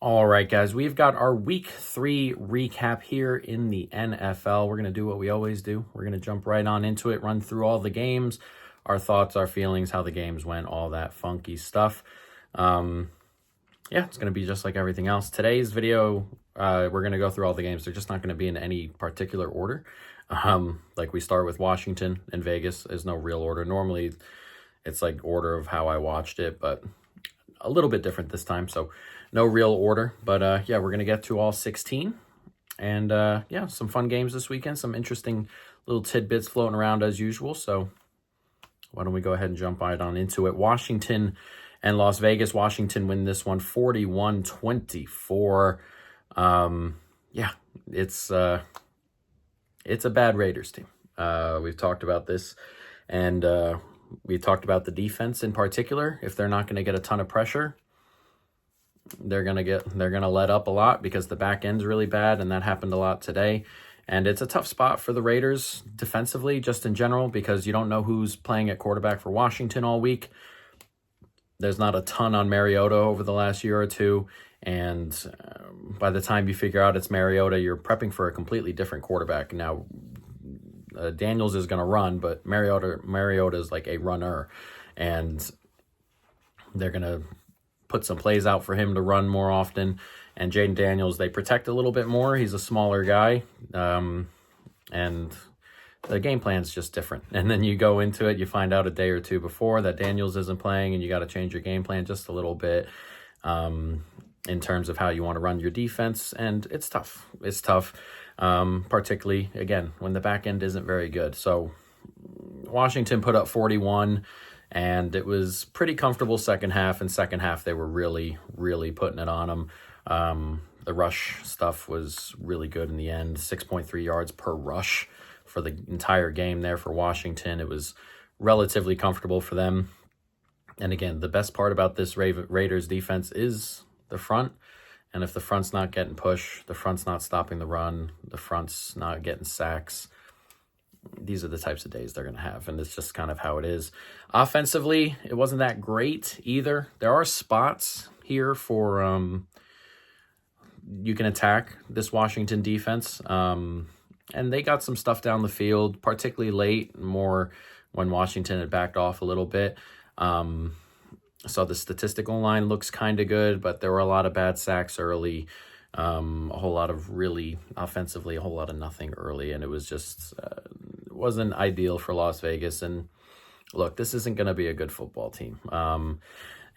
All right, guys, we've got our week 3 recap here in the NFL. We're going to do what we always do. We're going to jump right on into it, run through all the games, our thoughts, our feelings, how the games went, all that funky stuff. Yeah, it's going to be just like everything else. Today's video, we're going to go through all the games. They're just not going to be in any particular order. Like we start with Washington and Vegas. There's no real order. Normally, it's like order of how I watched it, but a little bit different this time. So no real order, but yeah, we're going to get to all 16. And yeah, some fun games this weekend, some interesting little tidbits floating around as usual. So why don't we go ahead and jump right on into it. Washington and Las Vegas. Washington win this one 41-24. Yeah, it's a bad Raiders team. We've talked about this, and we talked about the defense in particular. If they're not going to get a ton of pressure, they're gonna let up a lot because the back end's really bad, and that happened a lot today. And it's a tough spot for the Raiders defensively, just in general, because you don't know who's playing at quarterback for Washington all week. There's not a ton on Mariota over the last year or two, and by the time you figure out it's Mariota, you're prepping for a completely different quarterback. Now, Daniels is going to run, but Mariota is like a runner, and they're going to put some plays out for him to run more often. And Jaden Daniels, they protect a little bit more. He's a smaller guy, and the game plan's just different. And then you go into it, you find out a day or two before that Daniels isn't playing, and you got to change your game plan just a little bit in terms of how you want to run your defense. And it's tough. It's tough, particularly, again, when the back end isn't very good. So Washington put up 41, and it was pretty comfortable second half. And second half, they were really, really putting it on them. The rush stuff was really good in the end. 6.3 yards per rush for the entire game there for Washington. It was relatively comfortable for them. And again, the best part about this Raiders defense is the front. And if the front's not getting pushed, the front's not stopping the run, the front's not getting sacks, these are the types of days they're going to have, and it's just kind of how it is. Offensively, it wasn't that great either. There are spots here for you can attack this Washington defense, and they got some stuff down the field, particularly late, more when Washington had backed off a little bit. So the statistical line looks kind of good, but there were a lot of bad sacks early. A whole lot of really offensively, a whole lot of nothing early, and it was just it wasn't ideal for Las Vegas. And look, this isn't going to be a good football team,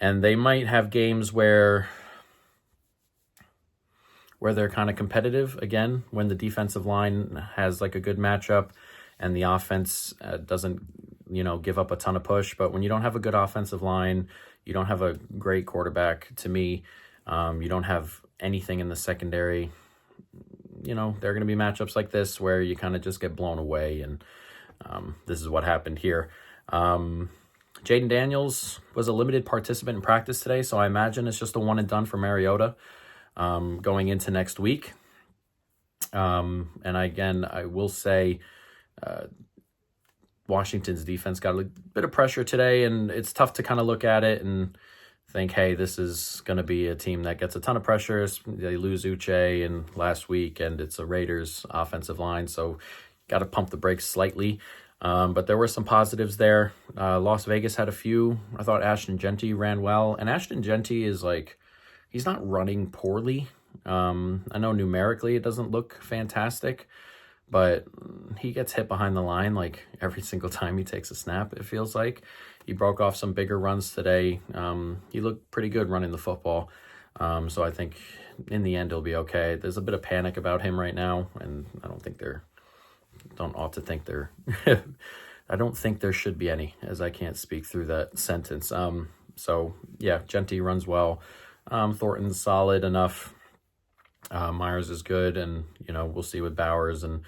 and they might have games where they're kind of competitive again when the defensive line has like a good matchup and the offense doesn't give up a ton of push. But when you don't have a good offensive line, you don't have a great quarterback. To me, you don't have anything in the secondary. There are going to be matchups like this where you kind of just get blown away, and this is what happened here. Jaden Daniels was a limited participant in practice today, so I imagine it's just a one and done for Mariota going into next week. And again, I will say Washington's defense got a bit of pressure today, and it's tough to kind of look at it and think, hey, this is going to be a team that gets a ton of pressure. They lose Uche in last week, and it's a Raiders offensive line, so got to pump the brakes slightly. But there were some positives there. Las Vegas had a few. I thought Ashton Genty ran well, and Ashton Genty is he's not running poorly. I know numerically it doesn't look fantastic, but he gets hit behind the line like every single time he takes a snap, it feels like. He broke off some bigger runs today. He looked pretty good running the football. So I think in the end he'll be okay. There's a bit of panic about him right now, and I don't think there I don't think there should be any, as I can't speak through that sentence. So yeah, Genty runs well. Thornton's solid enough. Myers is good, and we'll see with Bowers, and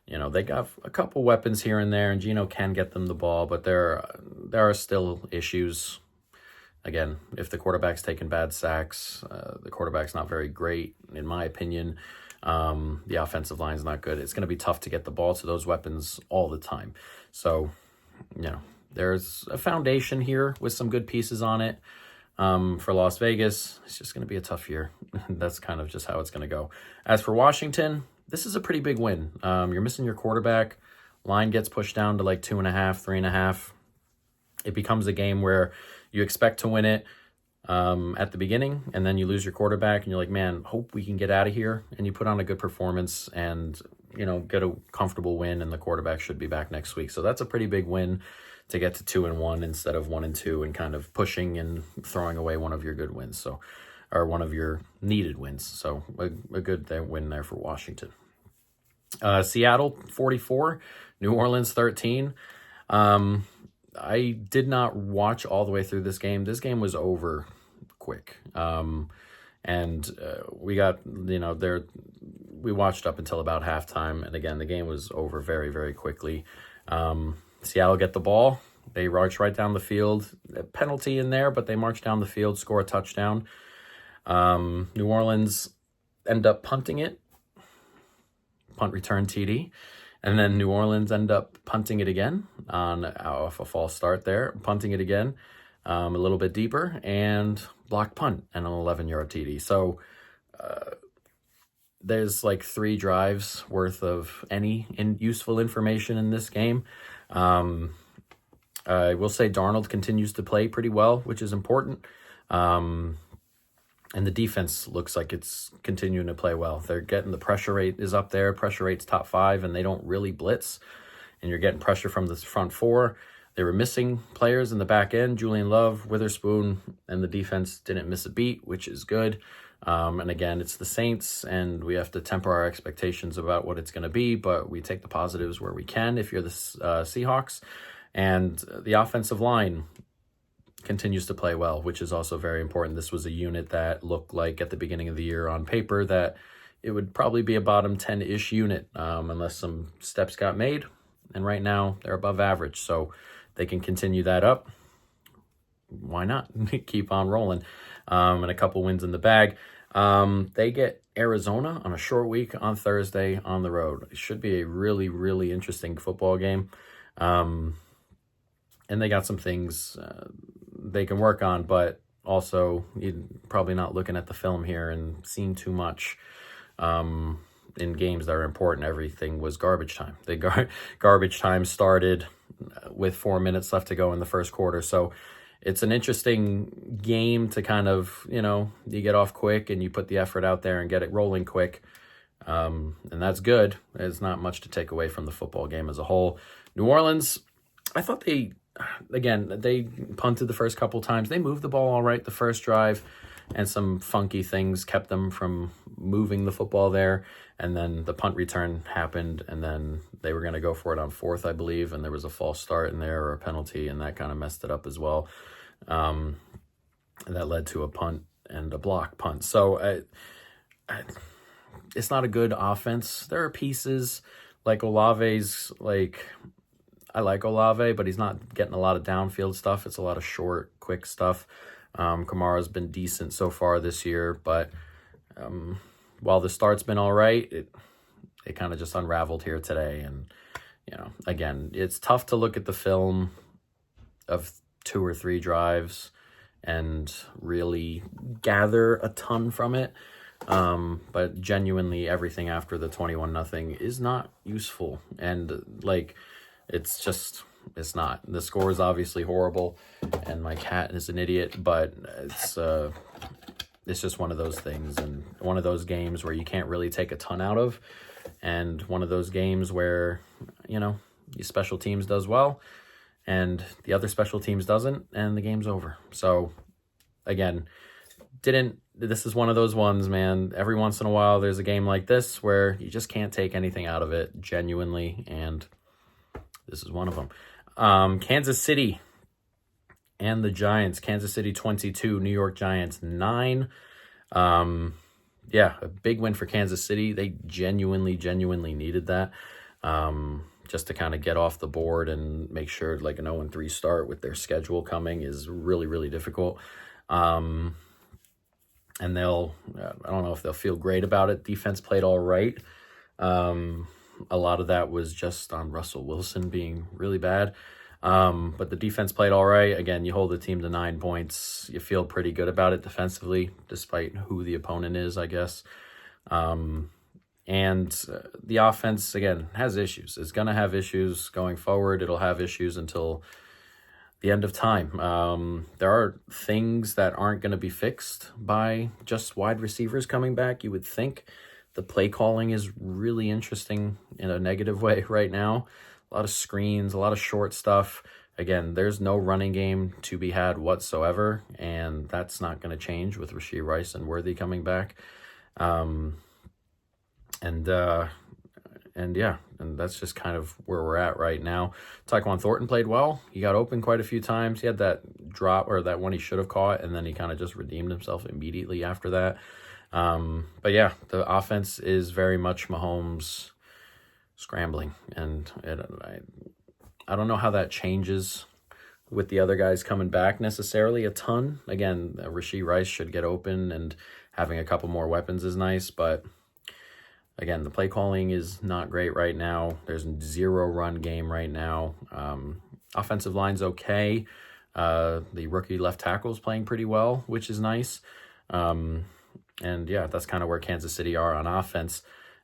they got a couple weapons here and there, and Geno can get them the ball, but there are still issues. Again, if the quarterback's taking bad sacks, the quarterback's not very great, in my opinion. The offensive line's not good. It's going to be tough to get the ball to those weapons all the time. So, there's a foundation here with some good pieces on it. For Las Vegas, it's just going to be a tough year. That's kind of just how it's going to go. As for Washington, this is a pretty big win. You're missing your quarterback. Line gets pushed down to like 2.5, 3.5. It becomes a game where you expect to win it at the beginning, and then you lose your quarterback, and you're like, man, hope we can get out of here. And you put on a good performance and, get a comfortable win, and the quarterback should be back next week. So that's a pretty big win to get to 2-1 instead of 1-2, and kind of pushing and throwing away one of your good wins. Or one of your needed wins. So a good win there for Washington. Seattle 44, New Orleans 13. I did not watch all the way through this game. This game was over quick. We got, we watched up until about halftime. And again, the game was over very, very quickly. Seattle get the ball. They march right down the field. A penalty in there, but they march down the field, score a touchdown. New Orleans end up punting it. Punt return TD. And then New Orleans end up punting it again off a false start there. Punting it again a little bit deeper, and block punt and an 11-yard TD. So there's like 3 drives worth of any useful information in this game. I will say Darnold continues to play pretty well, which is important. And the defense looks like it's continuing to play well. They're getting, the pressure rate is up there. Pressure rate's top 5, and they don't really blitz. And you're getting pressure from the front 4. They were missing players in the back end. Julian Love, Witherspoon, and the defense didn't miss a beat, which is good. And again, it's the Saints, and we have to temper our expectations about what it's going to be, but we take the positives where we can if you're the Seahawks. And the offensive line continues to play well, which is also very important. This was a unit that looked like at the beginning of the year on paper that it would probably be a bottom 10-ish unit unless some steps got made. And right now they're above average, so they can continue that up. Why not? Keep on rolling. And a couple wins in the bag. They get Arizona on a short week on Thursday on the road. It should be a really, really interesting football game. And they got some things they can work on, but also you're probably not looking at the film here and seeing too much in games that are important. Everything was garbage time. The garbage time started with 4 minutes left to go in the first quarter. So it's an interesting game to kind of, you get off quick and you put the effort out there and get it rolling quick. And that's good. There's not much to take away from the football game as a whole. New Orleans, I thought they punted the first couple times. They moved the ball all right the first drive, and some funky things kept them from moving the football there. And then the punt return happened, and then they were going to go for it on 4th, I believe, and there was a false start in there or a penalty, and that kind of messed it up as well. And that led to a punt and a block punt. So it's not a good offense. There are pieces like Olave's, I like Olave, but he's not getting a lot of downfield stuff. It's a lot of short, quick stuff. Kamara's been decent so far this year, but while the start's been all right, it kind of just unraveled here today. And, again, it's tough to look at the film of 2 or 3 drives and really gather a ton from it. But genuinely, everything after the 21-0 is not useful. And, it's not. The score is obviously horrible, and my cat is an idiot, but it's just one of those things, and one of those games where you can't really take a ton out of, and one of those games where, your special teams does well, and the other special teams doesn't, and the game's over. So, again, this is one of those ones, man. Every once in a while, there's a game like this where you just can't take anything out of it, genuinely, and this is one of them. Kansas City and the Giants. Kansas City 22, New York Giants 9. A big win for Kansas City. They genuinely needed that just to kind of get off the board and make sure an 0-3 start with their schedule coming is really, really difficult. And I don't know if they'll feel great about it. Defense played all right. A lot of that was just on Russell Wilson being really bad. But the defense played all right. Again, you hold the team to 9 points. You feel pretty good about it defensively, despite who the opponent is, I guess. And the offense, again, has issues. It's going to have issues going forward. It'll have issues until the end of time. There are things that aren't going to be fixed by just wide receivers coming back. You would think the play calling is really interesting in a negative way right now. A lot of screens, a lot of short stuff. Again, there's no running game to be had whatsoever, and that's not going to change with Rashee Rice and Worthy coming back. And that's just kind of where we're at right now. Tyquan Thornton played well. He got open quite a few times. He had that drop, or that one he should have caught, and then he kind of just redeemed himself immediately after that. But yeah, the offense is very much Mahomes scrambling, and I don't know how that changes with the other guys coming back necessarily a ton. Again, Rashee Rice should get open, and having a couple more weapons is nice, but again, the play calling is not great right now. There's zero run game right now. Offensive line's okay. The rookie left tackle is playing pretty well, which is nice. And yeah, that's kind of where Kansas City are on offense.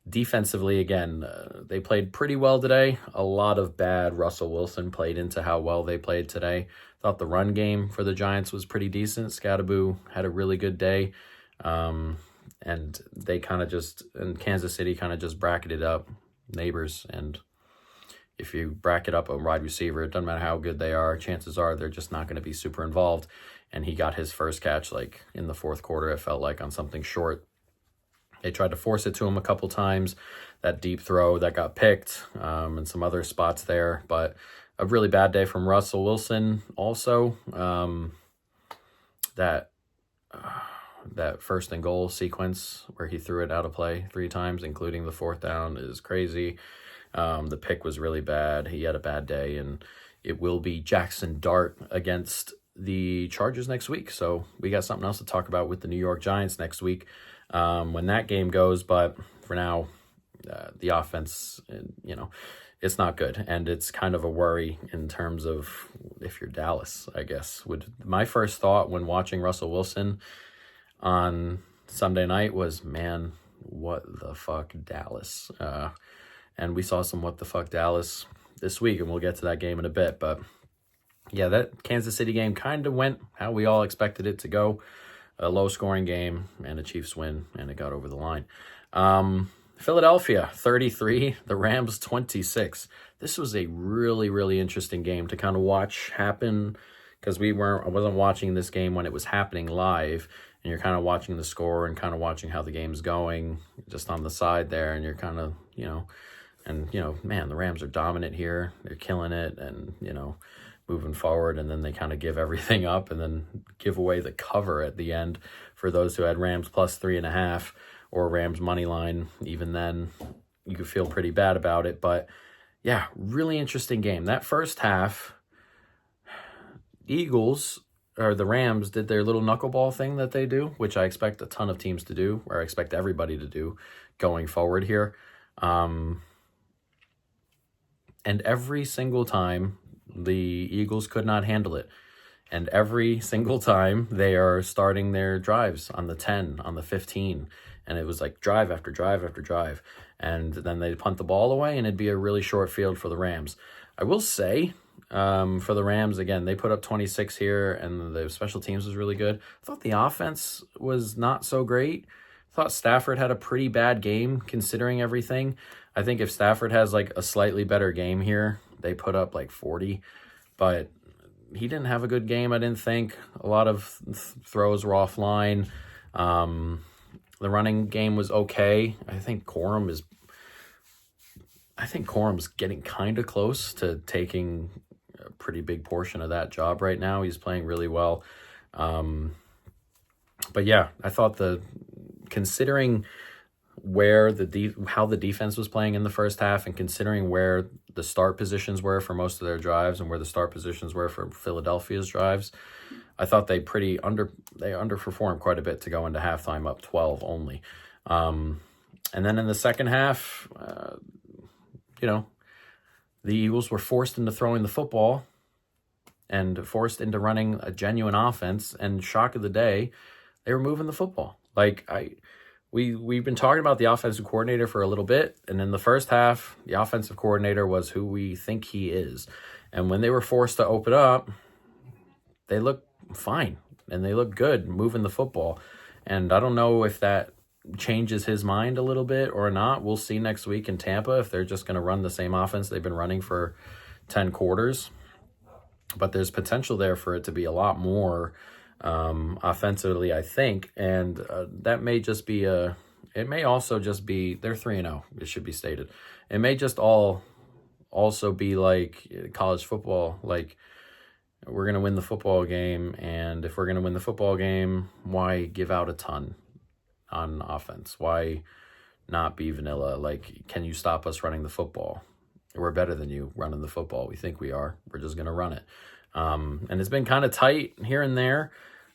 Defensively, again, they played pretty well today. A lot of bad Russell Wilson played into how well they played today. Thought the run game for the Giants was pretty decent. Scatterboo had a really good day. And they kind of just, and Kansas City kind of just bracketed up neighbors. And if you bracket up a wide receiver, it doesn't matter how good they are, chances are they're just not going to be super involved. And he got his first catch like in the fourth quarter, it felt like, on something short. They tried to force it to him a couple times, that deep throw that got picked, and some other spots there. But a really bad day from Russell Wilson also. That first and goal sequence where he threw it out of play 3 times, including the 4th down, is crazy. The pick was really bad. He had a bad day, and it will be Jackson Dart against the Chargers next week. So we got something else to talk about with the New York Giants next week when that game goes. But for now, the offense, it's not good. And it's kind of a worry in terms of if you're Dallas, I guess. My first thought when watching Russell Wilson on Sunday night was, man, what the fuck, Dallas? And we saw some what the fuck Dallas this week, and we'll get to that game in a bit. But yeah, that Kansas City game kind of went how we all expected it to go. A low-scoring game, and a Chiefs win, and it got over the line. Philadelphia, 33, the Rams, 26. This was a really, really interesting game to kind of watch happen, because I wasn't watching this game when it was happening live, and you're kind of watching the score and kind of watching how the game's going just on the side there, and you're kind of, man, the Rams are dominant here. They're killing it, and, moving forward, and then they kind of give everything up and then give away the cover at the end for those who had Rams plus 3.5 or Rams money line. Even then, you could feel pretty bad about it. But yeah, really interesting game. That first half, the Rams did their little knuckleball thing that they do, which I expect a ton of teams to do, or I expect everybody to do going forward here. And every single time, the Eagles could not handle it. And every single time they are starting their drives on the 10, on the 15. And it was like drive after drive after drive. And then they'd punt the ball away, and it'd be a really short field for the Rams. I will say, for the Rams, again, they put up 26 here, and the special teams was really good. I thought the offense was not so great. I thought Stafford had a pretty bad game considering everything. I think if Stafford has like a slightly better game here, they put up like 40, but he didn't have a good game, I didn't think. A lot of throws were offline. The running game was okay. I think Corum's getting kind of close to taking a pretty big portion of that job right now. He's playing really well. But yeah, I thought considering where how the defense was playing in the first half, and considering where the start positions were for most of their drives and where the start positions were for Philadelphia's drives, I thought they underperformed quite a bit to go into halftime up 12 only. And then in the second half, the Eagles were forced into throwing the football and forced into running a genuine offense. And shock of the day, they were moving the football. Like we've been talking about the offensive coordinator for a little bit, and in the first half, the offensive coordinator was who we think he is. And when they were forced to open up, they look fine and they look good moving the football. And I don't know if that changes his mind a little bit or not. We'll see next week in Tampa if they're just going to run the same offense they've been running for 10 quarters. But there's potential there for it to be a lot more offensively, I think. And that may just be it may also just be, they're 3-0, it should be stated. It may just also be like college football, like we're going to win the football game, and if we're going to win the football game, why give out a ton on offense? Why not be vanilla? Like, can you stop us running the football? We're better than you running the football. We think we are. We're just going to run it. And it's been kind of tight here and there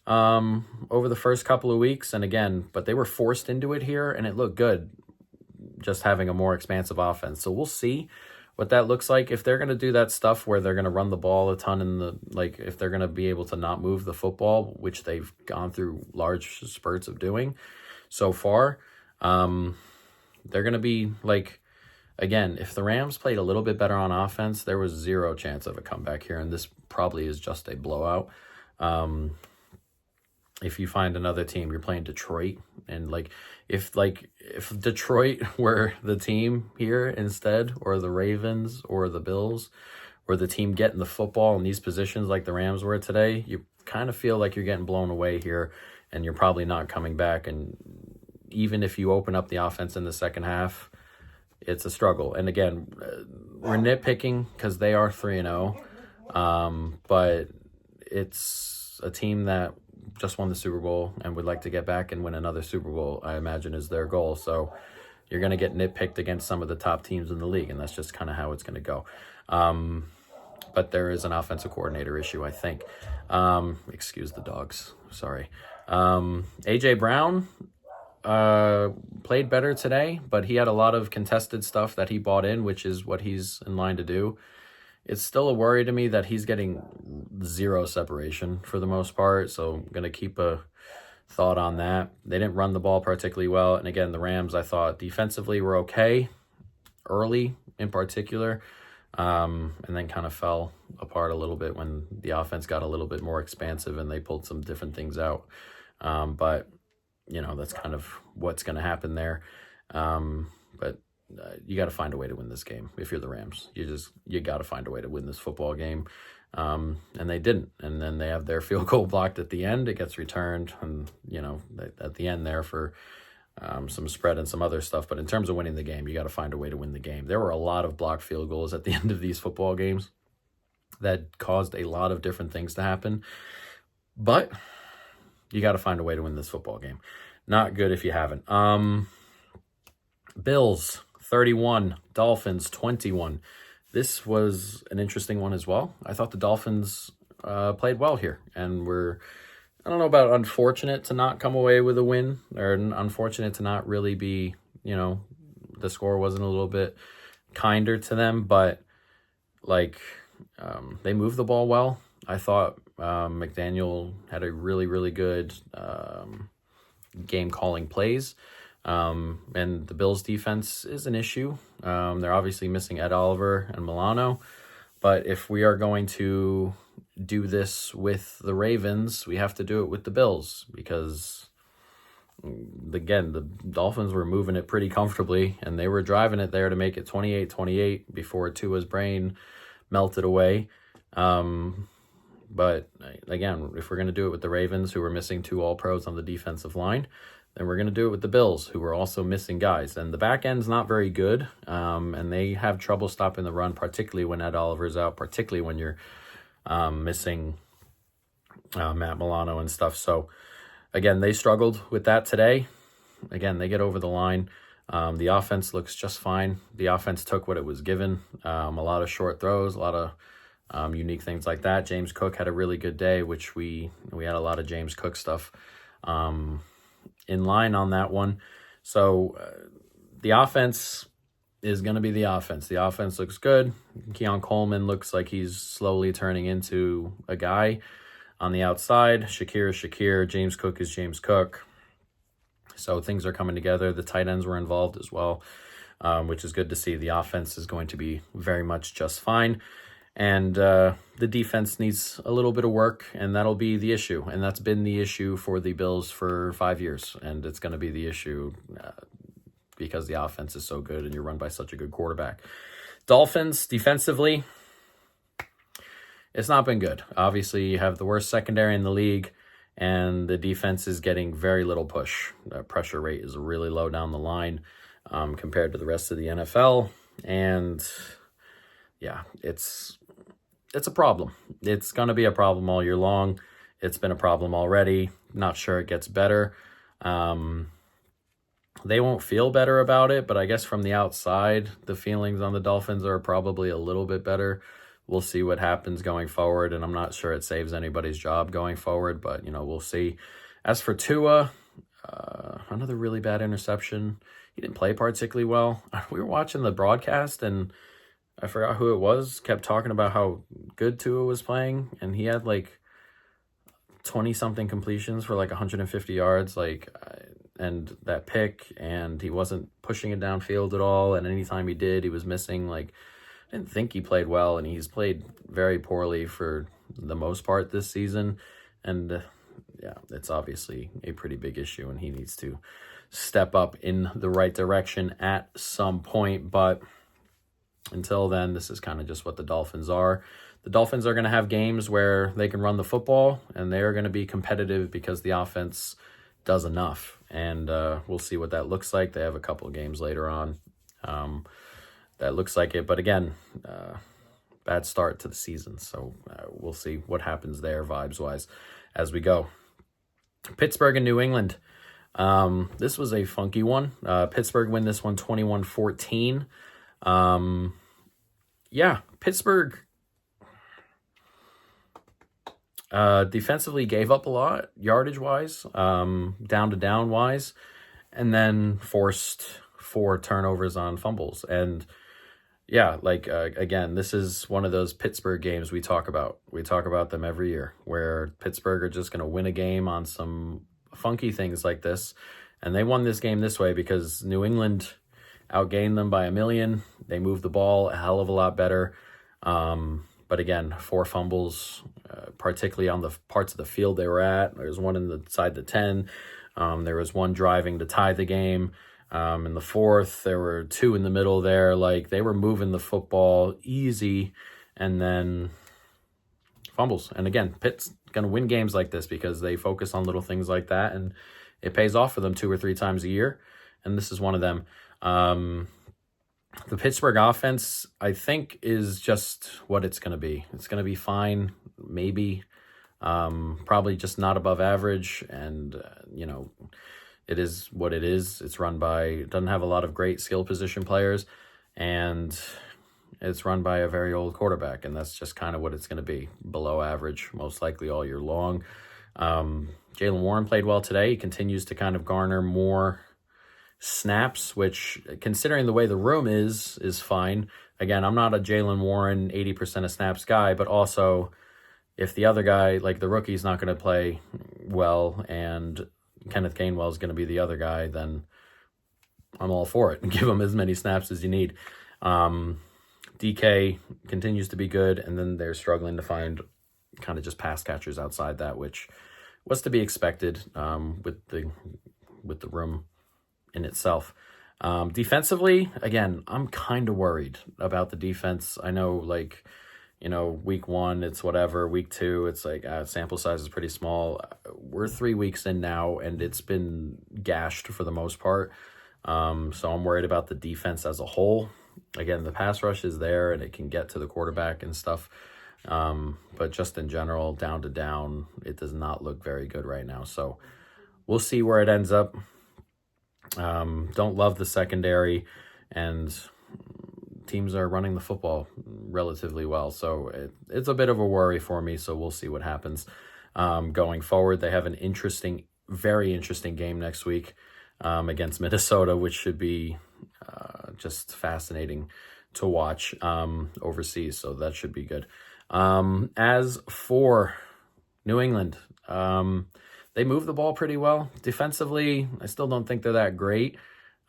over the first couple of weeks. And again, but they were forced into it here, and it looked good just having a more expansive offense. So we'll see what that looks like. If they're going to do that stuff where they're going to run the ball a ton if they're going to be able to not move the football, which they've gone through large spurts of doing so far, they're going to be like, again, if the Rams played a little bit better on offense, there was zero chance of a comeback here, and this probably is just a blowout. If you find another team, you're playing Detroit, and if Detroit were the team here instead, or the Ravens or the Bills, or the team getting the football in these positions like the Rams were today, you kind of feel like you're getting blown away here, and you're probably not coming back. And even if you open up the offense in the second half, it's a struggle. And again, we're nitpicking because they are 3-0, but it's a team that just won the Super Bowl and would like to get back and win another Super Bowl, I imagine, is their goal. So you're going to get nitpicked against some of the top teams in the league, and that's just kind of how it's going to go. But there is an offensive coordinator issue, I think. Excuse the dogs. Sorry. A.J. Brown played better today, but he had a lot of contested stuff that he bought in, which is what he's in line to do. It's still a worry to me that he's getting zero separation for the most part, so I'm going to keep a thought on that. They didn't run the ball particularly well, and again, the Rams, I thought defensively were okay early in particular, and then kind of fell apart a little bit when the offense got a little bit more expansive and they pulled some different things out. But that's kind of what's going to happen there. But you got to find a way to win this game. If you're the Rams, you got to find a way to win this football game. And they didn't. And then they have their field goal blocked at the end. It gets returned, and at the end there for some spread and some other stuff. But in terms of winning the game, you got to find a way to win the game. There were a lot of blocked field goals at the end of these football games that caused a lot of different things to happen. But you got to find a way to win this football game. Not good if you haven't. Bills 31, Dolphins 21. This was an interesting one as well. I thought the Dolphins played well here, and I don't know about unfortunate to not come away with a win, or unfortunate to not really be, the score wasn't a little bit kinder to them, but they moved the ball well. I thought McDaniel had a really, really good game calling plays. And the Bills defense is an issue. They're obviously missing Ed Oliver and Milano, but if we are going to do this with the Ravens, we have to do it with the Bills, because again, the Dolphins were moving it pretty comfortably, and they were driving it there to make it 28-28 before Tua's brain melted away. But again, if we're going to do it with the Ravens, who are missing 2 All-Pros on the defensive line, then we're going to do it with the Bills, who are also missing guys. And the back end's not very good, and they have trouble stopping the run, particularly when Ed Oliver's out, particularly when you're missing Matt Milano and stuff. So, again, they struggled with that today. Again, they get over the line. The offense looks just fine. The offense took what it was given. A lot of short throws, a lot of unique things like that. James Cook had a really good day, which we had a lot of James Cook stuff in line on that one. So the offense is going to be the offense. The offense looks good. Keon Coleman looks like he's slowly turning into a guy on the outside. Shakir is Shakir. James Cook is James Cook. So things are coming together. The tight ends were involved as well, which is good to see. The offense is going to be very much just fine. And the defense needs a little bit of work, and that'll be the issue. And that's been the issue for the Bills for 5 years. And it's going to be the issue because the offense is so good and you're run by such a good quarterback. Dolphins, defensively, it's not been good. Obviously, you have the worst secondary in the league, and the defense is getting very little push. Pressure rate is really low down the line compared to the rest of the NFL. And yeah, it's a problem. It's going to be a problem all year long. It's been a problem already. Not sure it gets better. They won't feel better about it, but I guess from the outside, the feelings on the Dolphins are probably a little bit better. We'll see what happens going forward, and I'm not sure it saves anybody's job going forward, but, we'll see. As for Tua, another really bad interception. He didn't play particularly well. We were watching the broadcast, and I forgot who it was, kept talking about how good Tua was playing, and he had 20-something completions for 150 yards, and that pick, and he wasn't pushing it downfield at all, and anytime he did, he was missing. I didn't think he played well, and he's played very poorly for the most part this season, and it's obviously a pretty big issue, and he needs to step up in the right direction at some point, but until then, this is kind of just what the Dolphins are. The Dolphins are going to have games where they can run the football, and they are going to be competitive because the offense does enough. And we'll see what that looks like. They have a couple of games later on that looks like it. But again, bad start to the season. So we'll see what happens there vibes-wise as we go. Pittsburgh and New England. This was a funky one. Pittsburgh win this one 21-14. Pittsburgh defensively gave up a lot, yardage-wise, down-to-down-wise, and then forced 4 turnovers on fumbles. And, again, this is one of those Pittsburgh games we talk about. We talk about them every year, where Pittsburgh are just going to win a game on some funky things like this. And they won this game this way because New England outgained them by 1 million. They moved the ball a hell of a lot better. But again, 4 fumbles, particularly on the parts of the field they were at. There was one inside the 10. There was one driving to tie the game. In the 4th, there were 2 in the middle there. They were moving the football easy, and then fumbles. And again, Pitt's going to win games like this because they focus on little things like that, and it pays off for them 2 or 3 times a year, and this is one of them. The Pittsburgh offense, I think, is just what it's going to be. It's going to be fine, maybe, probably just not above average, and, it is what it is. It's run by, doesn't have a lot of great skill position players, and it's run by a very old quarterback, and that's just kind of what it's going to be. Below average, most likely all year long. Jaylen Warren played well today. He continues to kind of garner more snaps, which, considering the way the room is fine. Again, I'm not a Jaylen Warren 80% of snaps guy, but also if the other guy, the rookie's not going to play well and Kenneth Gainwell is going to be the other guy, then I'm all for it. Give him as many snaps as you need. DK continues to be good, and then they're struggling to find kind of just pass catchers outside that, which was to be expected with the room in itself. Defensively, again, I'm kind of worried about the defense. I know, week 1, it's whatever. Week 2, it's sample size is pretty small. We're 3 weeks in now, and it's been gashed for the most part. So I'm worried about the defense as a whole. Again, the pass rush is there, and it can get to the quarterback and stuff. But just in general, down to down, it does not look very good right now. So we'll see where it ends up. Don't love the secondary, and teams are running the football relatively well. So it's a bit of a worry for me. So we'll see what happens going forward. They have an very interesting game next week against Minnesota, which should be just fascinating to watch overseas. So that should be good. As for New England, they move the ball pretty well. Defensively, I still don't think they're that great.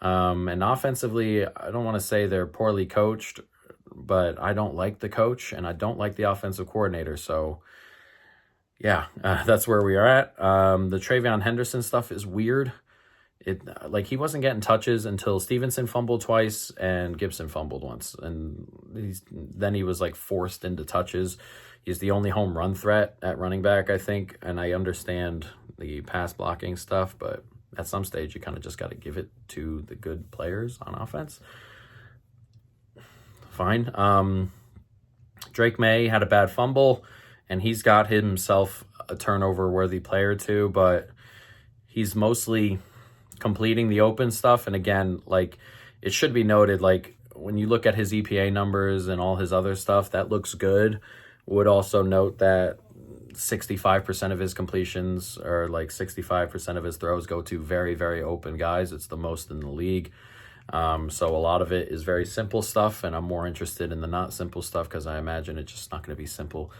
And offensively, I don't want to say they're poorly coached, but I don't like the coach and I don't like the offensive coordinator. So yeah, that's where we are at. The Travion Henderson stuff is weird. Like he wasn't getting touches until Stevenson fumbled twice and Gibson fumbled once. And then he was like forced into touches. He's the only home run threat at running back, I think. And I understand the pass blocking stuff, but at some stage you kind of just got to give it to the good players on offense. Fine. Drake May had a bad fumble and he's got himself a turnover worthy player too, but he's mostly completing the open stuff. And again, like it should be noted, like when you look at his EPA numbers and all his other stuff, that looks good. Would also note that 65% of his completions or like 65% of his throws go to very, very open guys. It's the most in the league. So a lot of it is very simple stuff, and I'm more interested in the not simple stuff because I imagine it's just not going to be simple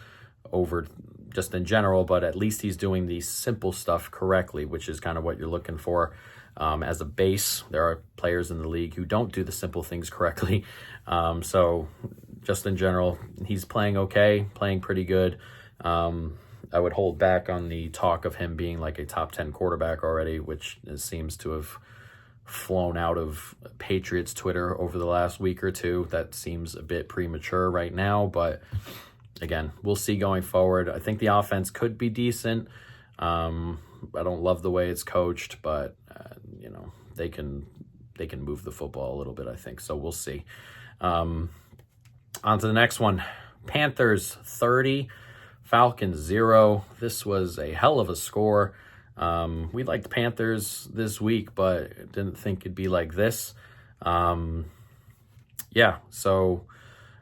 over just in general, but at least he's doing the simple stuff correctly, which is kind of what you're looking for. As a base, there are players in the league who don't do the simple things correctly. So just in general, he's playing okay, playing pretty good. I would hold back on the talk of him being like a top 10 quarterback already, which seems to have flown out of Patriots Twitter over the last week or two. That seems a bit premature right now, but again, we'll see going forward. I think the offense could be decent. I don't love the way it's coached, but they can move the football a little bit, I think. So we'll see. On to the next one. Panthers 30, Falcons 0. This was a hell of a score. We liked Panthers this week, but didn't think it'd be like this. So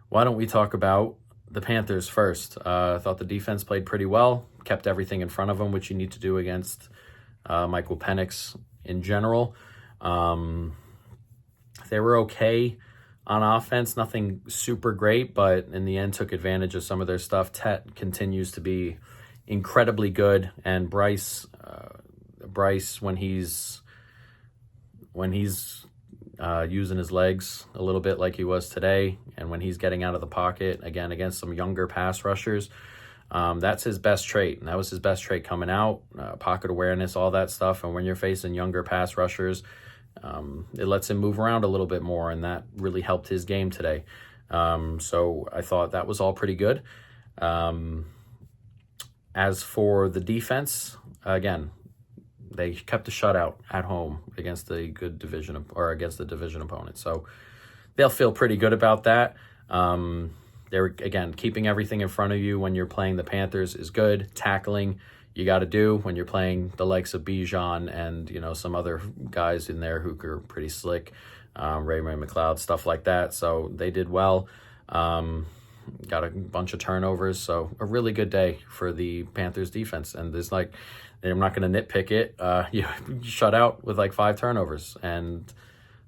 why don't we talk about the Panthers first? I thought the defense played pretty well, kept everything in front of them, which you need to do against Michael Penix in general. They were okay on offense, nothing super great, but in the end took advantage of some of their stuff. Tet continues to be incredibly good, and Bryce, when he's using his legs a little bit like he was today, and when he's getting out of the pocket, again, against some younger pass rushers, that's his best trait. And that was his best trait coming out, pocket awareness, all that stuff. And when you're facing younger pass rushers, it lets him move around a little bit more, and that really helped his game today. So I thought that was all pretty good. As for the defense, again, they kept a shutout at home against a good division against the division opponent. So they'll feel pretty good about that. They're, again, keeping everything in front of you when you're playing the Panthers is good. Tackling, you got to do when you're playing the likes of Bijan and, some other guys in there who are pretty slick, Raymond McLeod, stuff like that. So they did well. Got a bunch of turnovers. So a really good day for the Panthers defense. And I'm not going to nitpick it. You shut out with like 5 turnovers, and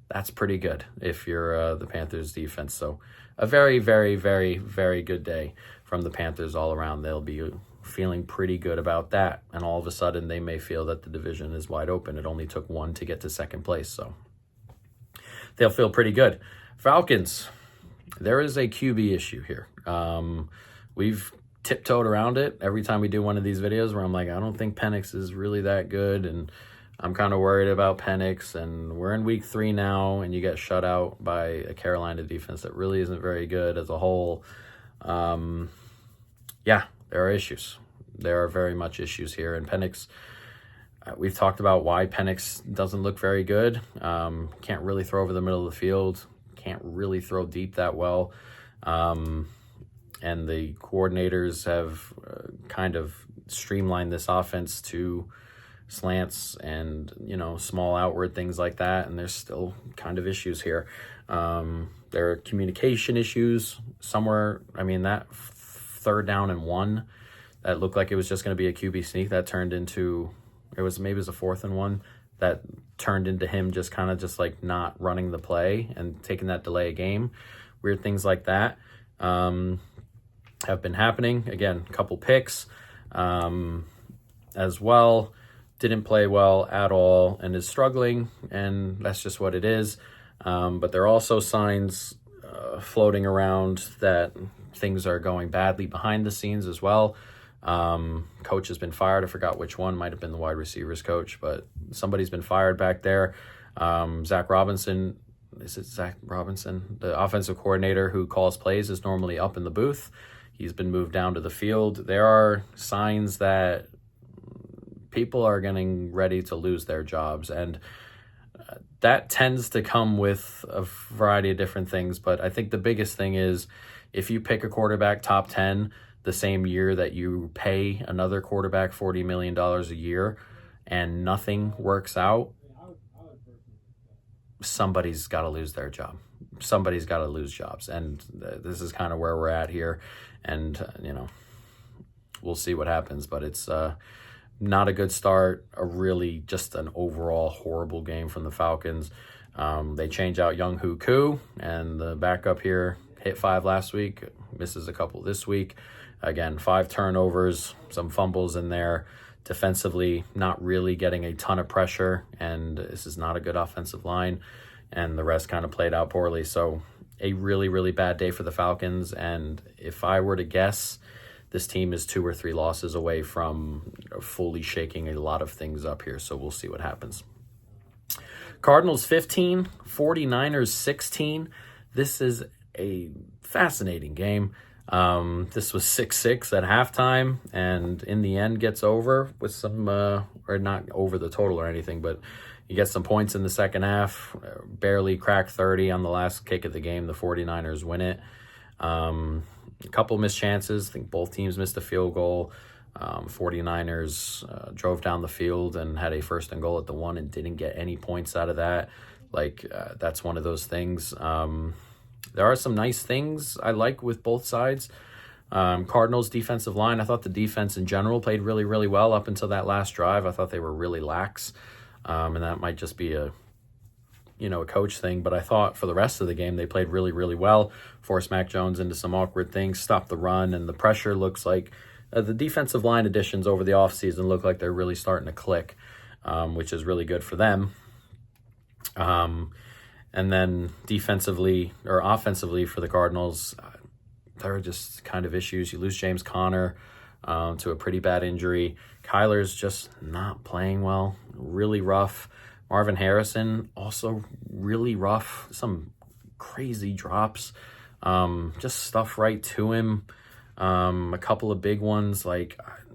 that's pretty good if you're the Panthers defense. So a very, very, very, very good day from the Panthers all around. They'll be feeling pretty good about that. And all of a sudden they may feel that the division is wide open. It only took 1 to get to second place. So they'll feel pretty good. Falcons, there is a QB issue here. We've tiptoed around it every time we do one of these videos where I'm like, I don't think Penix is really that good, and I'm kind of worried about Penix, and we're in week 3 now, and you get shut out by a Carolina defense that really isn't very good as a whole. There are issues. There are very much issues here, and Penix, we've talked about why Penix doesn't look very good. Can't really throw over the middle of the field, can't really throw deep that well. And the coordinators have kind of streamlined this offense to slants and, small outward things like that. And there's still kind of issues here. There are communication issues somewhere. I mean, that 3rd down and 1, that looked like it was just going to be a QB sneak that turned into, maybe it was a 4th and 1 that turned into him just kind of just like not running the play and taking that delay of game. Weird things like that have been happening. Again, a couple picks as well. Didn't play well at all and is struggling, and that's just what it is. But there are also signs floating around that things are going badly behind the scenes as well. Coach has been fired. I forgot which one. Might have been the wide receivers coach, but somebody's been fired back there. Zach Robinson, is it Zach Robinson? The offensive coordinator who calls plays is normally up in the booth. He's been moved down to the field. There are signs that people are getting ready to lose their jobs, and that tends to come with a variety of different things. But I think the biggest thing is if you pick a quarterback top 10 the same year that you pay another quarterback $40 million a year and nothing works out, somebody's got to lose their job. Somebody's got to lose jobs. And this is kind of where we're at here. And, we'll see what happens. But it's not a good start. Really just an overall horrible game from the Falcons. They change out Young-Hoo Koo, and the backup here hit 5 last week, misses a couple this week. Again, 5 turnovers, some fumbles in there. Defensively, not really getting a ton of pressure, and this is not a good offensive line, and the rest kind of played out poorly. So a really, really bad day for the Falcons, and if I were to guess, this team is 2 or 3 losses away from fully shaking a lot of things up here, so we'll see what happens. Cardinals 15, 49ers 16. This is a fascinating game. This was 6-6 at halftime, and in the end gets over with some, or not over the total or anything, but you get some points in the second half, barely cracked 30 on the last kick of the game. The 49ers win it. A couple missed chances. I think both teams missed a field goal. 49ers drove down the field and had a 1st and goal at the 1 and didn't get any points out of that. That's one of those things. There are some nice things I like with both sides. Cardinals defensive line, I thought the defense in general played really, really well up until that last drive. I thought they were really lax, and that might just be a coach thing. But I thought for the rest of the game they played really, really well, forced Mac Jones into some awkward things, stopped the run, and the pressure looks like the defensive line additions over the offseason look like they're really starting to click, which is really good for them. And then defensively or offensively for the Cardinals, there are just kind of issues. You lose James Conner to a pretty bad injury. Kyler's just not playing well, really rough. Marvin Harrison, also really rough. Some crazy drops, just stuff right to him. A couple of big ones,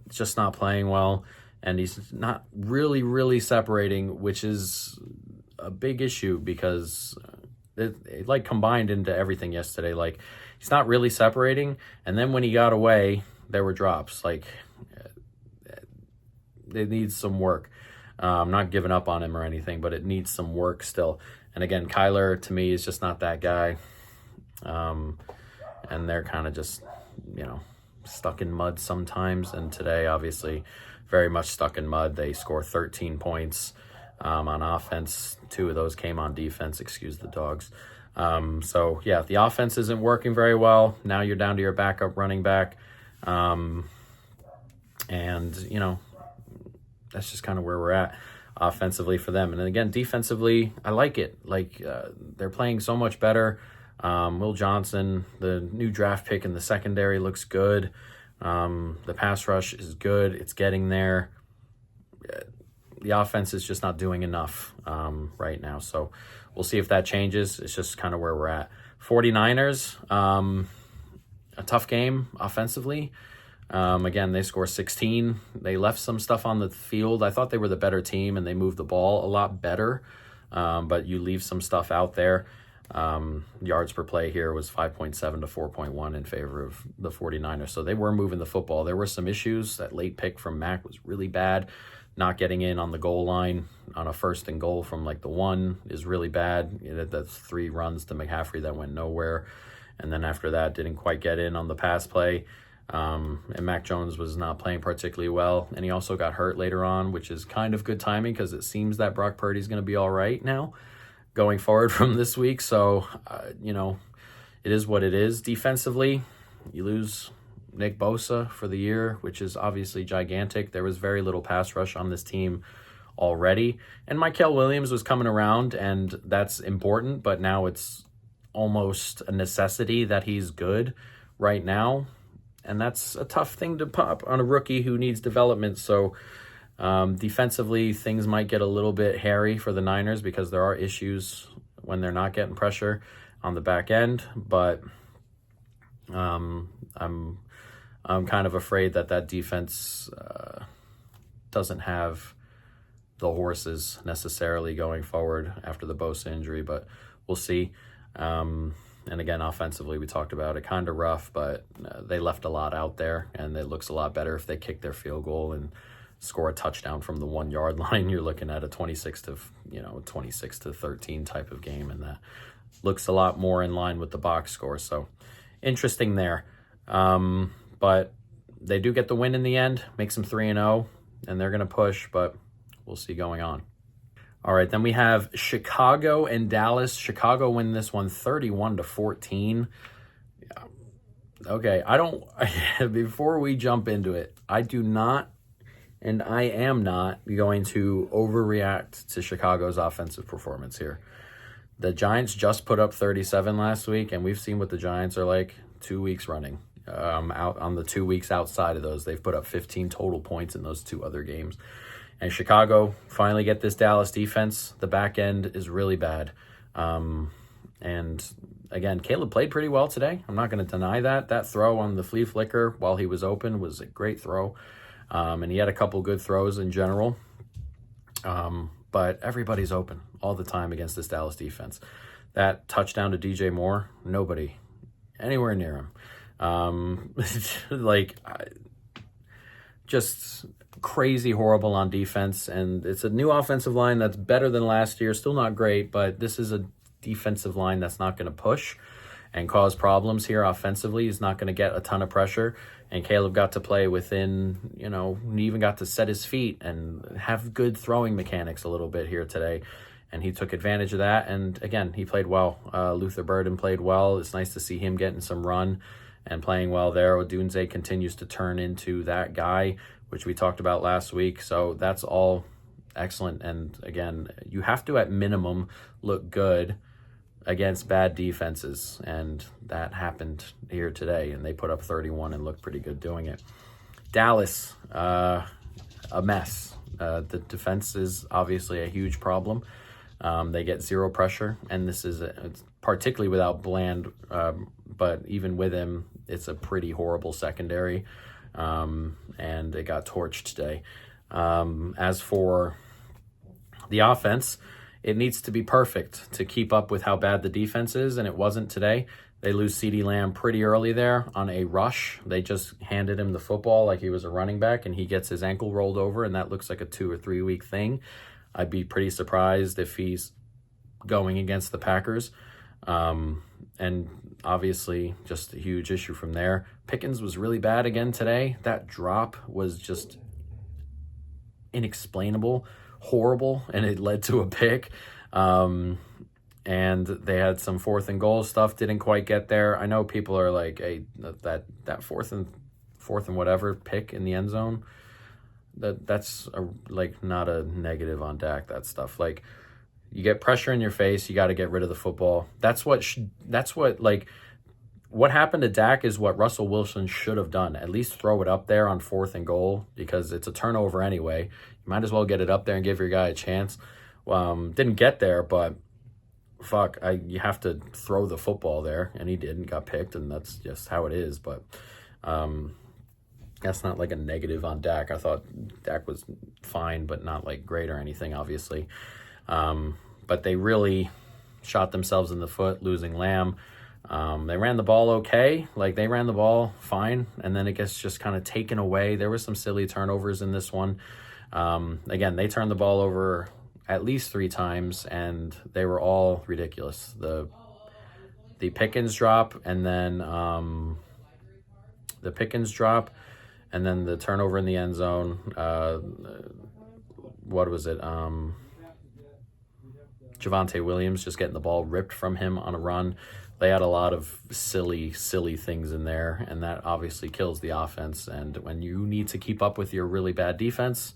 just not playing well. And he's not really, really separating, which is a big issue because it combined into everything yesterday. He's not really separating, and then when he got away, there were drops. It needs some work. I'm not giving up on him or anything, but it needs some work still. And again, Kyler to me is just not that guy. And they're kind of just, stuck in mud sometimes. And today, obviously, very much stuck in mud. They score 13 points. On offense. 2 of those came on defense, excuse the dogs. The offense isn't working very well. Now you're down to your backup running back. That's just kind of where we're at offensively for them. And then again, defensively, I like it. They're playing so much better. Will Johnson, the new draft pick in the secondary, looks good. The pass rush is good. It's getting there. The offense is just not doing enough right now. So we'll see if that changes. It's just kind of where we're at. 49ers, a tough game offensively. Again, they score 16. They left some stuff on the field. I thought they were the better team and they moved the ball a lot better. But you leave some stuff out there. Yards per play here was 5.7 to 4.1 in favor of the 49ers. So they were moving the football. There were some issues. That late pick from Mac was really bad. Not getting in on the goal line on a 1st and goal from the 1 is really bad. That's 3 runs to McCaffrey that went nowhere. And then after that, didn't quite get in on the pass play. And Mac Jones was not playing particularly well, and he also got hurt later on, which is kind of good timing because it seems that Brock Purdy's going to be all right now going forward from this week. So, it is what it is. Defensively, you lose Nick Bosa for the year, which is obviously gigantic. There was very little pass rush on this team already. And Mykel Williams was coming around, and that's important, but now it's almost a necessity that he's good right now. And that's a tough thing to pop on a rookie who needs development. So defensively, things might get a little bit hairy for the Niners because there are issues when they're not getting pressure on the back end. But I'm kind of afraid that defense doesn't have the horses necessarily going forward after the Bosa injury, but we'll see. And again, offensively, we talked about it, kind of rough, but they left a lot out there, and it looks a lot better if they kick their field goal and score a touchdown from the 1 yard line. You're looking at a 26 to 13 type of game, and that looks a lot more in line with the box score. So interesting there. But they do get the win in the end, makes them 3-0, and they're going to push, but we'll see going on. All right, then we have Chicago and Dallas. Chicago win this one 31-14. Okay, before we jump into it, I do not, and I am not going to overreact to Chicago's offensive performance here. The Giants just put up 37 last week, and we've seen what the Giants are like 2 weeks running. Out on the 2 weeks outside of those, they've put up 15 total points in those two other games. And Chicago finally get this Dallas defense. The back end is really bad. And again, Caleb played pretty well today. I'm not going to deny that. That throw on the flea flicker while he was open was a great throw. And he had a couple good throws in general. But everybody's open all the time against this Dallas defense. That touchdown to DJ Moore, nobody anywhere near him. Just crazy horrible on defense, and it's a new offensive line that's better than last year. Still not great, but this is a defensive line that's not going to push and cause problems here offensively. He's not going to get a ton of pressure, and Caleb got to play within, he even got to set his feet and have good throwing mechanics a little bit here today, and he took advantage of that. And again, he played well. Luther Burden played well. It's nice to see him getting some run and playing well there. Odunze continues to turn into that guy, which we talked about last week. So that's all excellent. And again, you have to, at minimum, look good against bad defenses. And that happened here today. And they put up 31 and looked pretty good doing it. Dallas, a mess. The defense is obviously a huge problem. They get zero pressure. And this is particularly without Bland, but even with him, it's a pretty horrible secondary. And it got torched today. As for the offense, it needs to be perfect to keep up with how bad the defense is, and it wasn't today. They lose CeeDee Lamb pretty early there on a rush. They just handed him the football like he was a running back, and he gets his ankle rolled over, and that looks like a 2 or 3 week thing. I'd be pretty surprised if he's going against the Packers. And obviously just a huge issue from there. Pickens was really bad again today. That drop was just inexplainable, horrible, and it led to a pick. And they had some 4th and goal stuff, didn't quite get there. I know people are like, hey, that fourth and whatever pick in the end zone, that's not a negative on Dak. That stuff, you get pressure in your face, you got to get rid of the football. What happened to Dak is what Russell Wilson should have done. At least throw it up there on 4th and goal, because it's a turnover anyway. You might as well get it up there and give your guy a chance. Didn't get there, but you have to throw the football there, and he did and got picked, and that's just how it is. But that's not like a negative on Dak. I thought Dak was fine, but not great or anything, obviously. But they really shot themselves in the foot losing Lamb. They ran the ball okay. They ran the ball fine, and then it gets just kind of taken away. There was some silly turnovers in this one. Again, they turned the ball over at least 3 times, and they were all ridiculous. The Pickens drop, and then the Pickens drop, and then the turnover in the end zone. What was it? Javonte Williams just getting the ball ripped from him on a run. They had a lot of silly things in there, and that obviously kills the offense. And when you need to keep up with your really bad defense,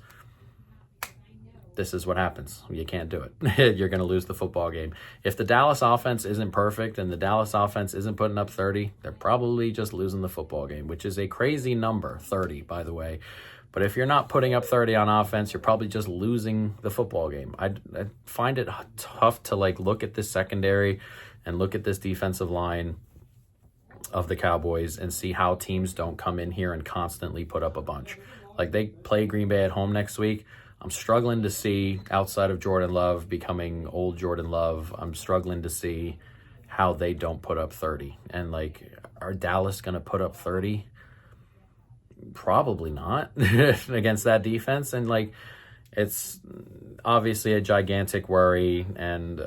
this is what happens. You can't do it. You're going to lose the football game. If the Dallas offense isn't perfect and the Dallas offense isn't putting up 30, they're probably just losing the football game, which is a crazy number, 30, by the way. But if you're not putting up 30 on offense, you're probably just losing the football game. I find it tough to look at this secondary and look at this defensive line of the Cowboys and see how teams don't come in here and constantly put up a bunch. They play Green Bay at home next week. I'm struggling to see, outside of Jordan Love becoming old Jordan Love, I'm struggling to see how they don't put up 30. And are Dallas going to put up 30? Probably not against that defense. And it's obviously a gigantic worry, and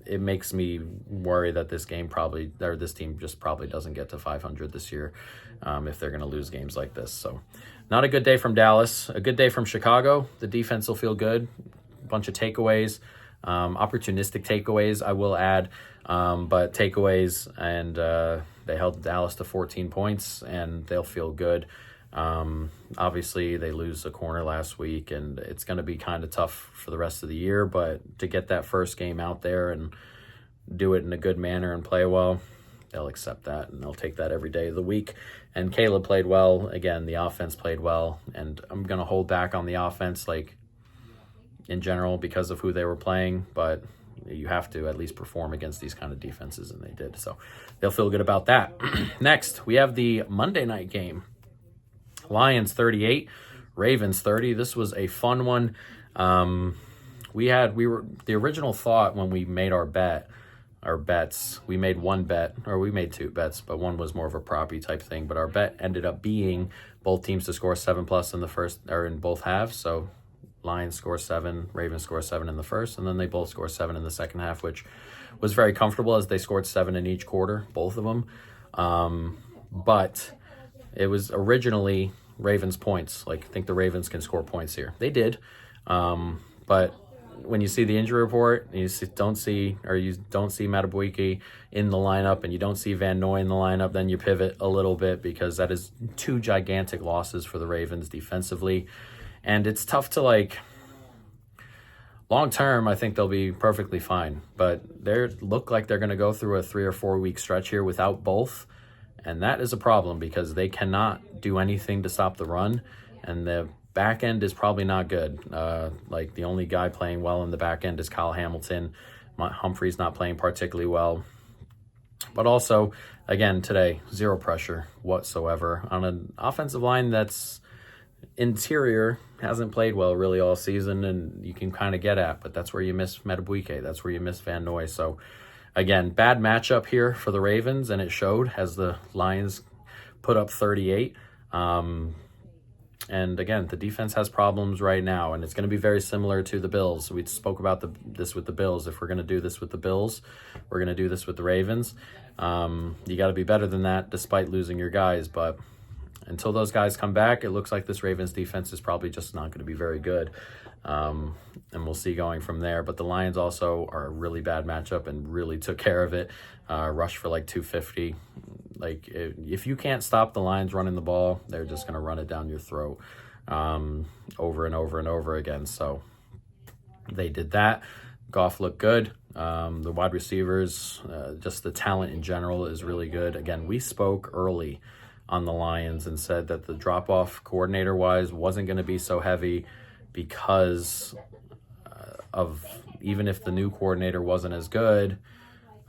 it makes me worry that this team just probably doesn't get to 500 this year if they're going to lose games like this. So not a good day from Dallas. A good day from Chicago. The defense will feel good. A bunch of takeaways, opportunistic takeaways, I will add, but takeaways, and they held Dallas to 14 points, and they'll feel good. Obviously, they lose a corner last week, and it's going to be kind of tough for the rest of the year, but to get that first game out there and do it in a good manner and play well, they'll accept that, and they'll take that every day of the week. And Caleb played well. Again, the offense played well, and I'm going to hold back on the offense, in general, because of who they were playing, but you have to at least perform against these kind of defenses, and they did. So they'll feel good about that. Next, we have the Monday night game. Lions 38, Ravens 30. This was a fun one. The original thought when we made our bets, we made one bet, or we made two bets, but one was more of a proppy type thing. But our bet ended up being both teams to score 7+ in the first, or in both halves. So Lions score 7, Ravens score 7 in the first, and then they both score 7 in the second half, which was very comfortable as they scored 7 in each quarter, both of them. But it was originally Ravens points. I think the Ravens can score points here. They did. But when you see the injury report, and you don't see Madubuike in the lineup, and you don't see Van Noy in the lineup, then you pivot a little bit, because that is 2 gigantic losses for the Ravens defensively. And it's tough to long term, I think they'll be perfectly fine. But they look like they're going to go through a 3 or 4 week stretch here without both. And that is a problem, because they cannot do anything to stop the run. And the back end is probably not good. The only guy playing well in the back end is Kyle Hamilton. Humphrey's not playing particularly well. But also, again, today, 0 pressure whatsoever on an offensive line that's interior, hasn't played well really all season, and you can kind of get at, but that's where you miss Madubuike, that's where you miss Van Noy. So again, bad matchup here for the Ravens, and it showed as the Lions put up 38. And again, the defense has problems right now, and it's going to be very similar to the Bills. We spoke about this with the Bills. If we're going to do this with the Bills, we're going to do this with the Ravens. You got to be better than that despite losing your guys, but until those guys come back, it looks like this Ravens defense is probably just not going to be very good. And we'll see going from there. But the Lions also are a really bad matchup and really took care of it. Rushed for 250. If you can't stop the Lions running the ball, they're just going to run it down your throat over and over and over again. So they did that. Goff looked good. The wide receivers, just the talent in general is really good. Again, we spoke early on the Lions and said that the drop-off coordinator-wise wasn't going to be so heavy because of, even if the new coordinator wasn't as good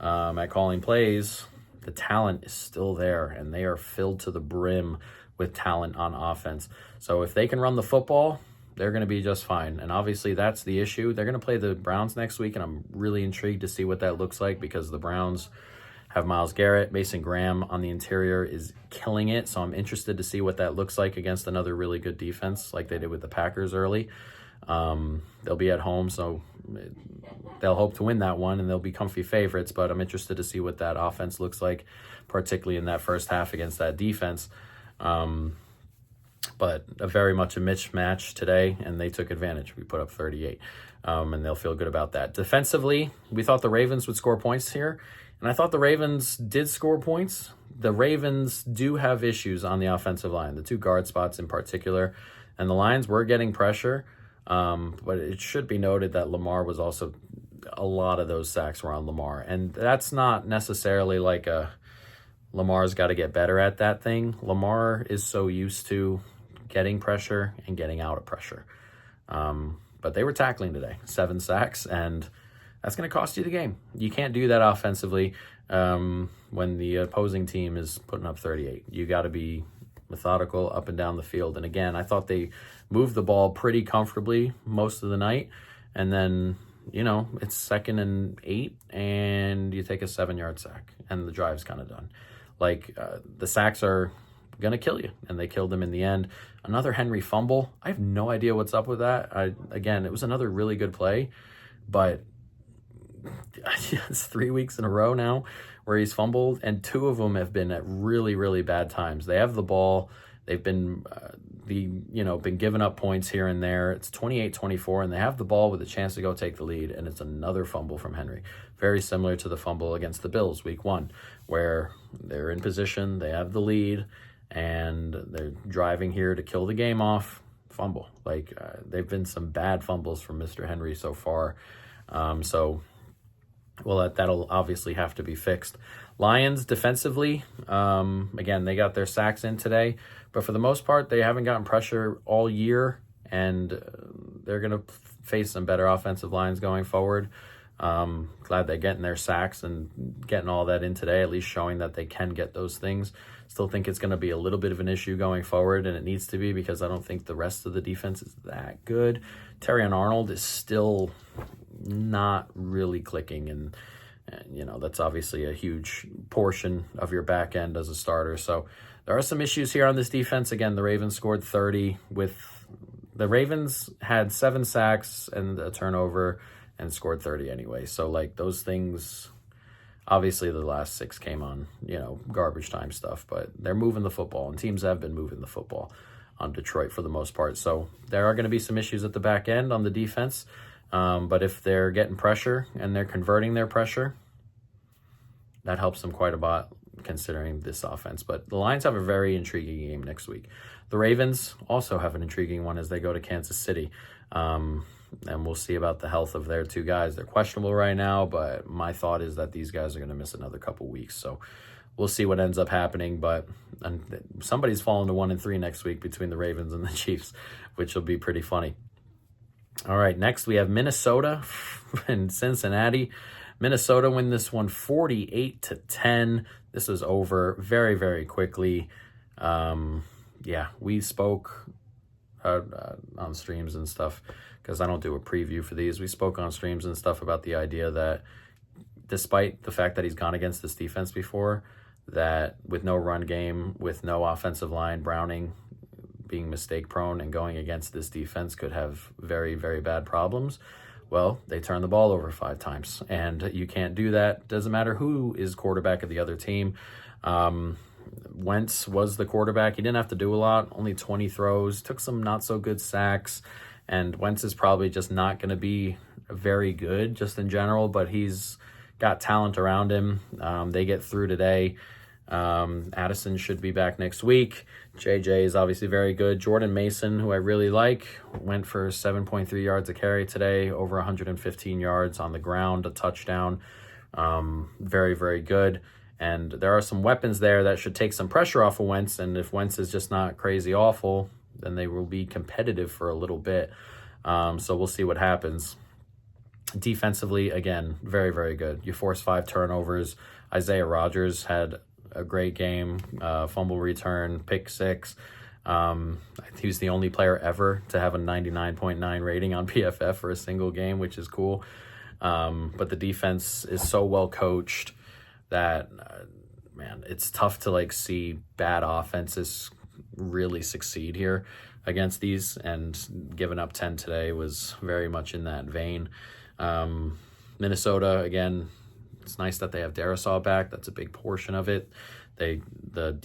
at calling plays, the talent is still there, and they are filled to the brim with talent on offense. So if they can run the football, they're going to be just fine. And obviously that's the issue. They're going to play the Browns next week, and I'm really intrigued to see what that looks like, because the Browns have Myles Garrett. Mason Graham on the interior is killing it, so I'm interested to see what that looks like against another really good defense like they did with the Packers early. They'll be at home, so they'll hope to win that one, and they'll be comfy favorites, but I'm interested to see what that offense looks like, particularly in that first half against that defense. But very much a mismatch today, and they took advantage. We put up 38, and they'll feel good about that. Defensively, we thought the Ravens would score points here, and I thought the Ravens did score points. The Ravens do have issues on the offensive line, the two guard spots in particular, and the Lions were getting pressure, but it should be noted that Lamar was also, a lot of those sacks were on Lamar, and that's not necessarily like Lamar's got to get better at that thing. Lamar is so used to getting pressure and getting out of pressure. But they were tackling today, 7 sacks, and that's going to cost you the game. You can't do that offensively when the opposing team is putting up 38. You got to be methodical up and down the field. And again, I thought they moved the ball pretty comfortably most of the night. And then, it's 2nd and 8, and you take a 7-yard sack, and the drive's kind of done. The sacks are going to kill you, and they killed them in the end. Another Henry fumble. I have no idea what's up with that. Again, it was another really good play, but it's 3 weeks in a row now where he's fumbled, and 2 of them have been at really, really bad times. They have the ball. They've been been giving up points here and there. It's 28-24, and they have the ball with a chance to go take the lead, and it's another fumble from Henry. Very similar to the fumble against the Bills week 1, where they're in position, they have the lead, and they're driving here to kill the game off. Fumble. They've been some bad fumbles from Mr. Henry so far. That'll obviously have to be fixed. Lions defensively, again, they got their sacks in today, but for the most part, they haven't gotten pressure all year, and they're going to face some better offensive lines going forward. Glad they're getting their sacks and getting all that in today, at least showing that they can get those things. Still think it's going to be a little bit of an issue going forward, and it needs to be, because I don't think the rest of the defense is that good. Terrion Arnold is still not really clicking, and that's obviously a huge portion of your back end as a starter. So there are some issues here on this defense. Again, the Ravens scored 30 the Ravens had 7 sacks and a turnover and scored 30 anyway. So those things, obviously the last 6 came on, garbage time stuff, but they're moving the football, and teams have been moving the football on Detroit for the most part. So there are going to be some issues at the back end on the defense. But if they're getting pressure and they're converting their pressure, that helps them quite a lot considering this offense. But the Lions have a very intriguing game next week. The Ravens also have an intriguing one as they go to Kansas City. And we'll see about the health of their 2 guys. They're questionable right now, but my thought is that these guys are going to miss another couple weeks. So we'll see what ends up happening. But somebody's falling to 1-3 next week between the Ravens and the Chiefs, which will be pretty funny. All right, next we have Minnesota and Cincinnati. Minnesota win this one 48-10. This was over very, very quickly. We spoke on streams and stuff, because I don't do a preview for these. We spoke on streams and stuff about the idea that despite the fact that he's gone against this defense before, that with no run game, with no offensive line, Browning being mistake prone and going against this defense could have very, very bad problems. Well, they turned the ball over 5 times, and you can't do that. Doesn't matter who is quarterback of the other team. Wentz was the quarterback. He didn't have to do a lot, only 20 throws, took some not so good sacks, and Wentz is probably just not going to be very good just in general, but he's got talent around him. They get through today. Addison should be back next week. JJ is obviously very good. Jordan Mason, who I really like, went for 7.3 yards a carry today, over 115 yards on the ground, a touchdown. Very, very good. And there are some weapons there that should take some pressure off of Wentz, and if Wentz is just not crazy awful, then they will be competitive for a little bit. So we'll see what happens. Defensively, again, very, very good. You force 5 turnovers. Isaiah Rodgers had a great game, fumble return, pick 6. He was the only player ever to have a 99.9 rating on PFF for a single game, which is cool. But the defense is so well coached that, it's tough to see bad offenses really succeed here against these, and giving up 10 today was very much in that vein. Minnesota, again, it's nice that they have Darisaw back. That's a big portion of it. The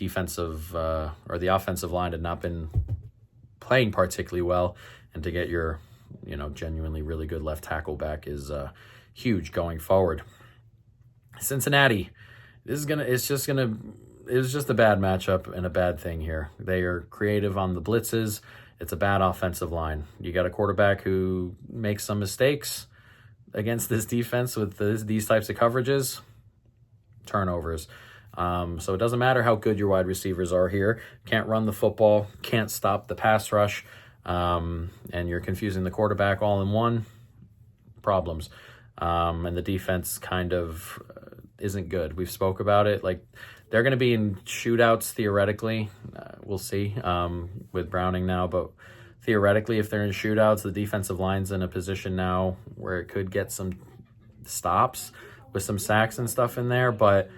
offensive line had not been playing particularly well, and to get your, genuinely really good left tackle back is huge going forward. Cincinnati, it was just a bad matchup and a bad thing here. They are creative on the blitzes. It's a bad offensive line. You got a quarterback who makes some mistakes against this defense with these types of coverages, turnovers. So it doesn't matter how good your wide receivers are here. Can't run the football, can't stop the pass rush, and you're confusing the quarterback all in one. Problems. And the defense kind of isn't good. We've spoke about it. Like, they're going to be in shootouts theoretically. We'll see with Browning now, but theoretically, if they're in shootouts, the defensive line's in a position now where it could get some stops with some sacks and stuff in there, but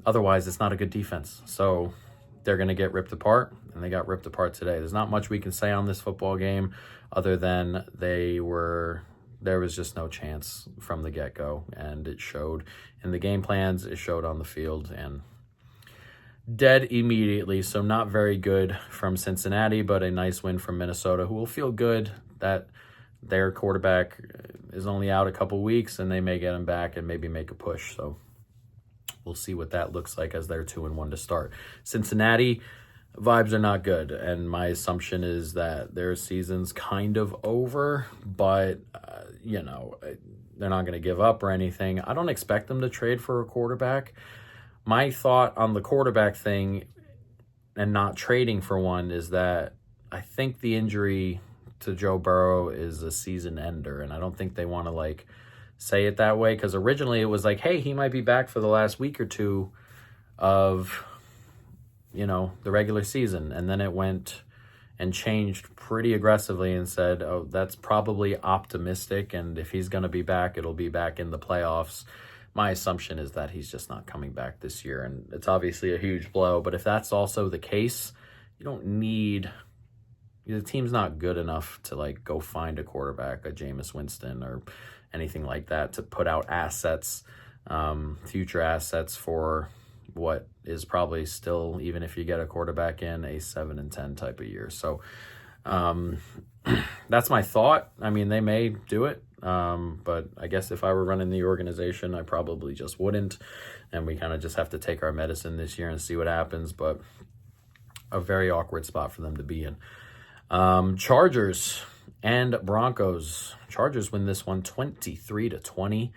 otherwise, it's not a good defense. So they're going to get ripped apart, and they got ripped apart today. There's not much we can say on this football game other than there was just no chance from the get-go, and it showed in the game plans, it showed on the field, and dead immediately. So not very good from Cincinnati, but a nice win from Minnesota, who will feel good that their quarterback is only out a couple weeks, and they may get him back and maybe make a push. So we'll see what that looks like as they're 2-1 to start. Cincinnati, vibes are not good, and my assumption is that their season's kind of over, but, they're not going to give up or anything. I don't expect them to trade for a quarterback. My thought on the quarterback thing and not trading for one is that I think the injury to Joe Burrow is a season ender, and I don't think they want to, say it that way, because originally it was like, hey, he might be back for the last week or two of the regular season, and then it went and changed pretty aggressively and said, oh, that's probably optimistic, and if he's going to be back, it'll be back in the playoffs. My assumption is that he's just not coming back this year, and it's obviously a huge blow, but if that's also the case, the team's not good enough to go find a quarterback, a Jameis Winston or anything like that, to put out assets, future assets for what is probably still, even if you get a quarterback in, a 7-10 type of year. So that's my thought. I mean, they may do it, but I guess if I were running the organization, I probably just wouldn't, and we kind of just have to take our medicine this year and see what happens, but a very awkward spot for them to be in. Chargers and Broncos. Chargers win this one 23-20.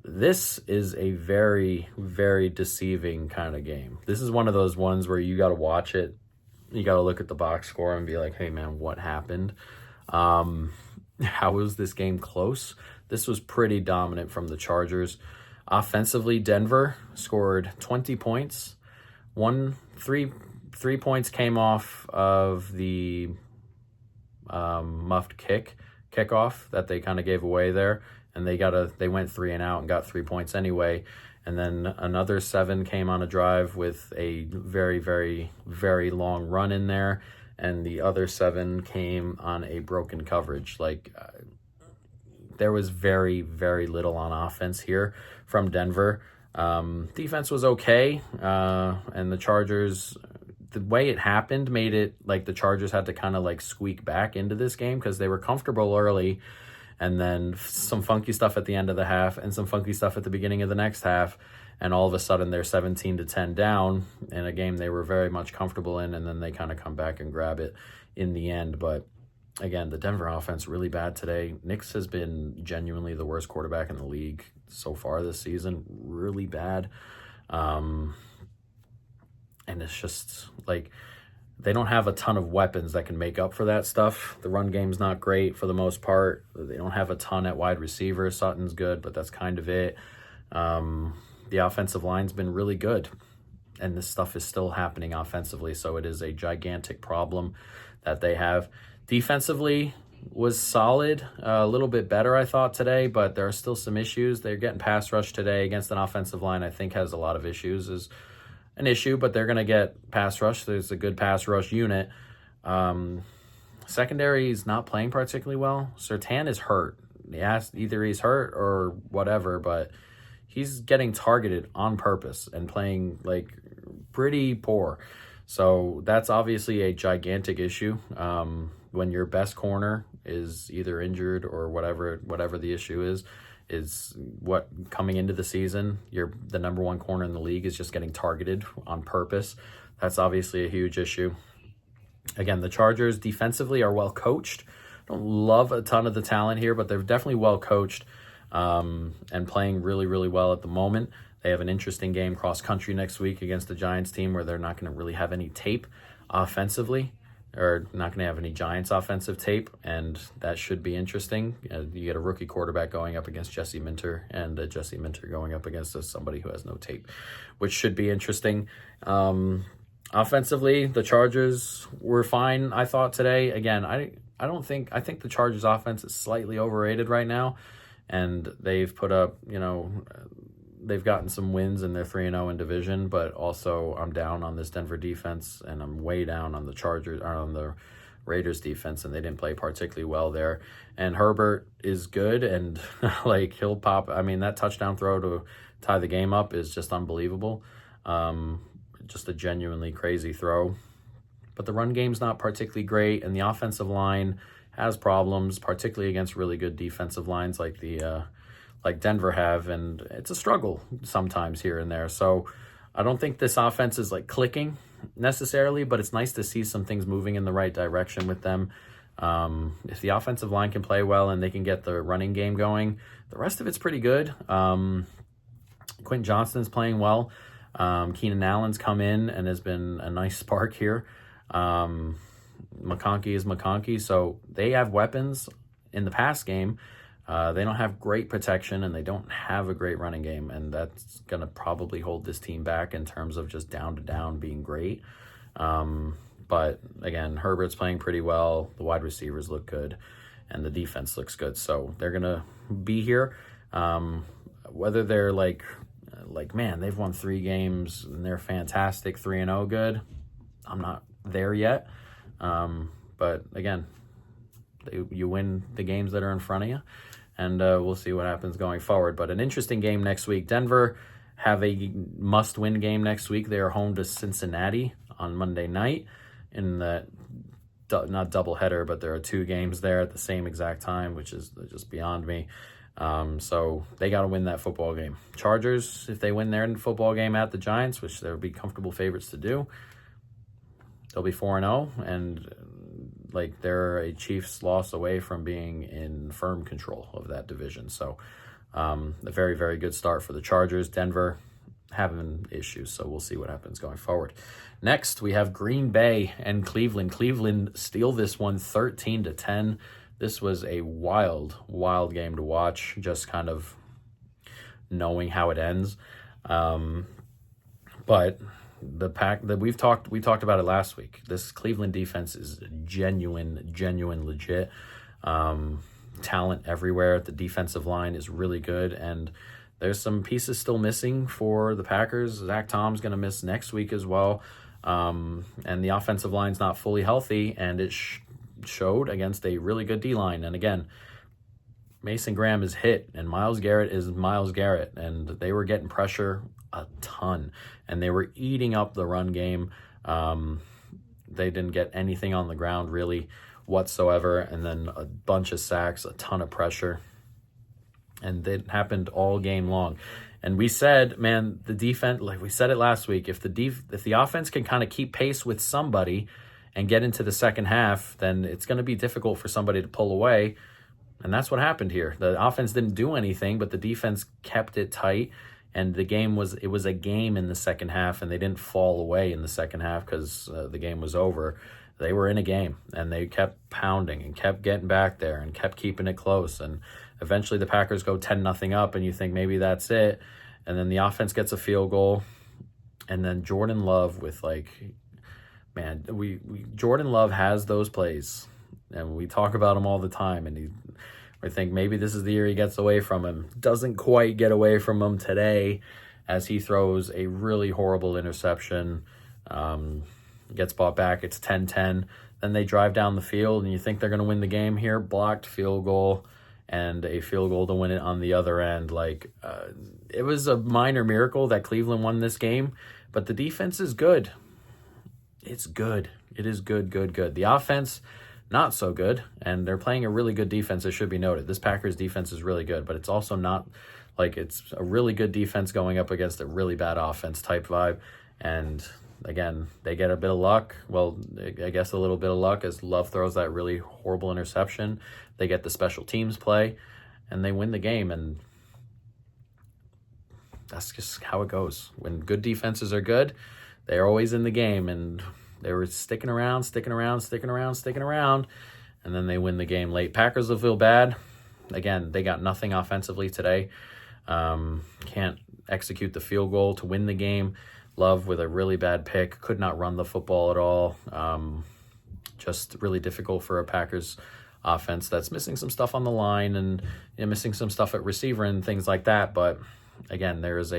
This is a very, very deceiving kind of game. This is one of those ones where you got to watch it. You got to look at the box score and be like, hey, man, what happened? How was this game close? This was pretty dominant from the Chargers. Offensively, Denver scored 20 points. Three points came off of the muffed kickoff that they kind of gave away there. And they went 3 and out and got 3 points anyway. And then another 7 came on a drive with a very, very, very long run in there. And the other 7 came on a broken coverage. There was very, very little on offense here from Denver. Defense was okay. And the Chargers, the way it happened made it like the Chargers had to kind of squeak back into this game because they were comfortable early. And then some funky stuff at the end of the half and some funky stuff at the beginning of the next half. And all of a sudden they're 17-10 down in a game they were very much comfortable in. And then they kind of come back and grab it in the end. But again, the Denver offense really bad today. Nix has been genuinely the worst quarterback in the league so far this season. Really bad. And it's just they don't have a ton of weapons that can make up for that stuff. The run game's not great for the most part. They don't have a ton at wide receiver. Sutton's good, but that's kind of it. The offensive line's been really good, and this stuff is still happening offensively, so it is a gigantic problem that they have. Defensively was solid, a little bit better, I thought, today, but there are still some issues. They're getting pass rush today against an offensive line I think has a lot of issues, is an issue, but they're going to get pass rush. There's a good pass rush unit. Secondary is not playing particularly well. Surtain is hurt. Either he's hurt or whatever, but he's getting targeted on purpose and playing like pretty poor. So that's obviously a gigantic issue. When your best corner is either injured or whatever the issue is what coming into the season, the number one corner in the league is just getting targeted on purpose. That's obviously a huge issue. Again, the Chargers defensively are well coached. Don't love a ton of the talent here, but they're definitely well coached and playing really, really well at the moment. They have an interesting game cross-country next week against the Giants team where they're not going to really have any tape offensively, or not going to have any Giants offensive tape, and that should be interesting. You get a rookie quarterback going up against Jesse Minter, and Jesse Minter going up against think who has no tape, which should be interesting. Offensively, the Chargers were fine, I thought, today. Again, I think the Chargers offense is slightly overrated right now, and they've put up, they've gotten some wins and they're 3-0 in division, but also I'm down on this Denver defense and I'm way down on the Raiders defense, and they didn't play particularly well there. And Herbert is good, and like he'll pop. I mean, that touchdown throw to tie the game up is just unbelievable. Just a genuinely crazy throw. But the run game's not particularly great, and the offensive line has problems, particularly against really good defensive lines like Denver have, and it's a struggle sometimes here and there. So I don't think this offense is like clicking necessarily, but it's nice to see some things moving in the right direction with them. If the offensive line can play well and they can get the running game going, the rest of it's pretty good. Quentin Johnston's playing well. Keenan Allen's come in and has been a nice spark here. McConkey is McConkey, so they have weapons in the pass game. They don't have great protection, and they don't have a great running game, and that's going to probably hold this team back in terms of just down being great. But again, Herbert's playing pretty well. The wide receivers look good, and the defense looks good. So they're going to be here. Whether they're like, man, they've won 3 games and they're fantastic, 3-0 good. I'm not there yet. But again, you win the games that are in front of you, and we'll see what happens going forward. But an interesting game next week. Denver have a must-win game next week. They are home to Cincinnati on Monday night in that, not doubleheader, but there are 2 games there at the same exact time, which is just beyond me. So they got to win that football game. Chargers, if they win their football game at the Giants, which they'll be comfortable favorites to do, they'll be 4-0, and like they're a Chiefs loss away from being in firm control of that division. So a very, very good start for the Chargers. Denver having issues, so we'll see what happens going forward. Next, we have Green Bay and Cleveland. Cleveland steal this one 13-10. This was a wild, wild game to watch, just kind of knowing how it ends. But the pack that we talked about it last week. This Cleveland defense is genuine, legit. Talent everywhere. The defensive line is really good, and there's some pieces still missing for the Packers. Zach Tom's going to miss next week as well. And the offensive line's not fully healthy, and it showed against a really good D-line. And again, Mason Graham is hit, and Myles Garrett is Myles Garrett, and they were getting pressure a ton, and they were eating up the run game. They didn't get anything on the ground really whatsoever, and then a bunch of sacks, a ton of pressure, and it happened all game long. And we said, man, the defense, like we said it last week, if the offense can kind of keep pace with somebody and get into the second half, then it's going to be difficult for somebody to pull away. And that's what happened here. The offense didn't do anything, but the defense kept it tight. And it was a game in the second half, and they didn't fall away in the second half because the game was over. They were in a game, and they kept pounding and kept getting back there and kept keeping it close. And eventually the Packers go 10-0 up, and you think maybe that's it. And then the offense gets a field goal. And then Jordan Love with Jordan Love has those plays, and we talk about him all the time, and we think maybe this is the year he gets away from him. Doesn't quite get away from him today as he throws a really horrible interception. Gets brought back. It's 10-10. Then they drive down the field, and you think they're going to win the game here. Blocked field goal and a field goal to win it on the other end. It was a minor miracle that Cleveland won this game, but the defense is good. It's good. It is good. The offense, not so good, and they're playing a really good defense, it should be noted. This Packers defense is really good, but it's also not it's a really good defense going up against a really bad offense type vibe. And again, they get a bit of luck. Well, I guess a little bit of luck as Love throws that really horrible interception. They get the special teams play, and they win the game. And that's just how it goes. When good defenses are good, they're always in the game. And they were sticking around, and then they win the game late. Packers will feel bad. Again, they got nothing offensively today. Can't execute the field goal to win the game. Love with a really bad pick. Could not run the football at all. Just really difficult for a Packers offense that's missing some stuff on the line and missing some stuff at receiver and things like that. But again, there is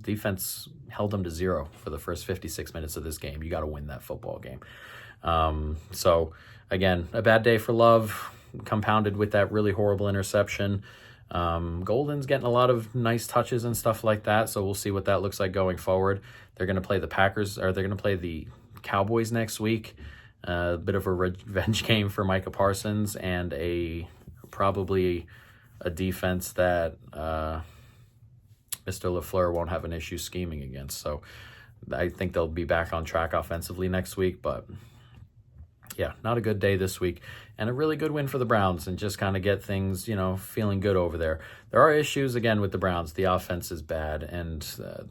defense held them to 0 for the first 56 minutes of this game. You got to win that football game. So again, a bad day for Love, compounded with that really horrible interception. Golden's getting a lot of nice touches and stuff like that, so we'll see what that looks like going forward. They're going to play the they're going to play the Cowboys next week. A bit of a revenge game for Micah Parsons, and probably a defense that Mr. LaFleur won't have an issue scheming against. So I think they'll be back on track offensively next week, but yeah, not a good day this week. And a really good win for the Browns, and just kind of get things, feeling good over there. There are issues, again, with the Browns. The offense is bad, and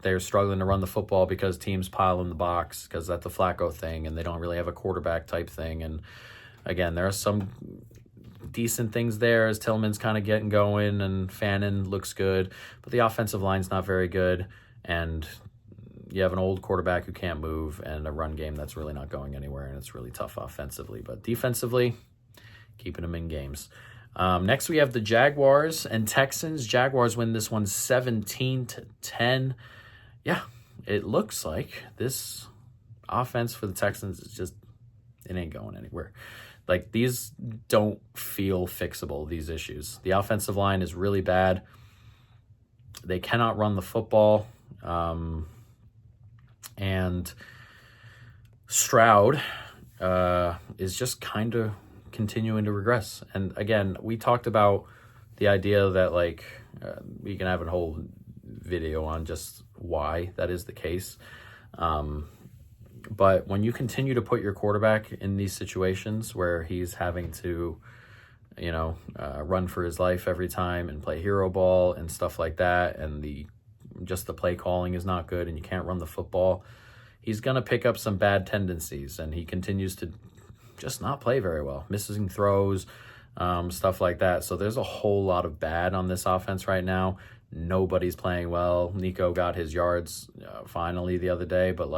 they're struggling to run the football because teams pile in the box, because that's the Flacco thing, and they don't really have a quarterback type thing. And again, there are some decent things there as Tillman's kind of getting going, and Fannin looks good, but the offensive line's not very good, and you have an old quarterback who can't move, and a run game that's really not going anywhere, and it's really tough offensively. But defensively, keeping them in games. Next, we have the Jaguars and Texans. Jaguars win this one 17-10. Yeah, it looks like this offense for the Texans is just, it ain't going anywhere. These don't feel fixable, these issues. The offensive line is really bad. They cannot run the football. And Stroud is just kind of continuing to regress. And again, we talked about the idea that we can have a whole video on just why that is the case. But when you continue to put your quarterback in these situations where he's having to, run for his life every time and play hero ball and stuff like that, and the play calling is not good, and you can't run the football, he's going to pick up some bad tendencies, and he continues to just not play very well, missing throws, stuff like that. So there's a whole lot of bad on this offense right now. Nobody's playing well. Nico got his yards finally the other day, but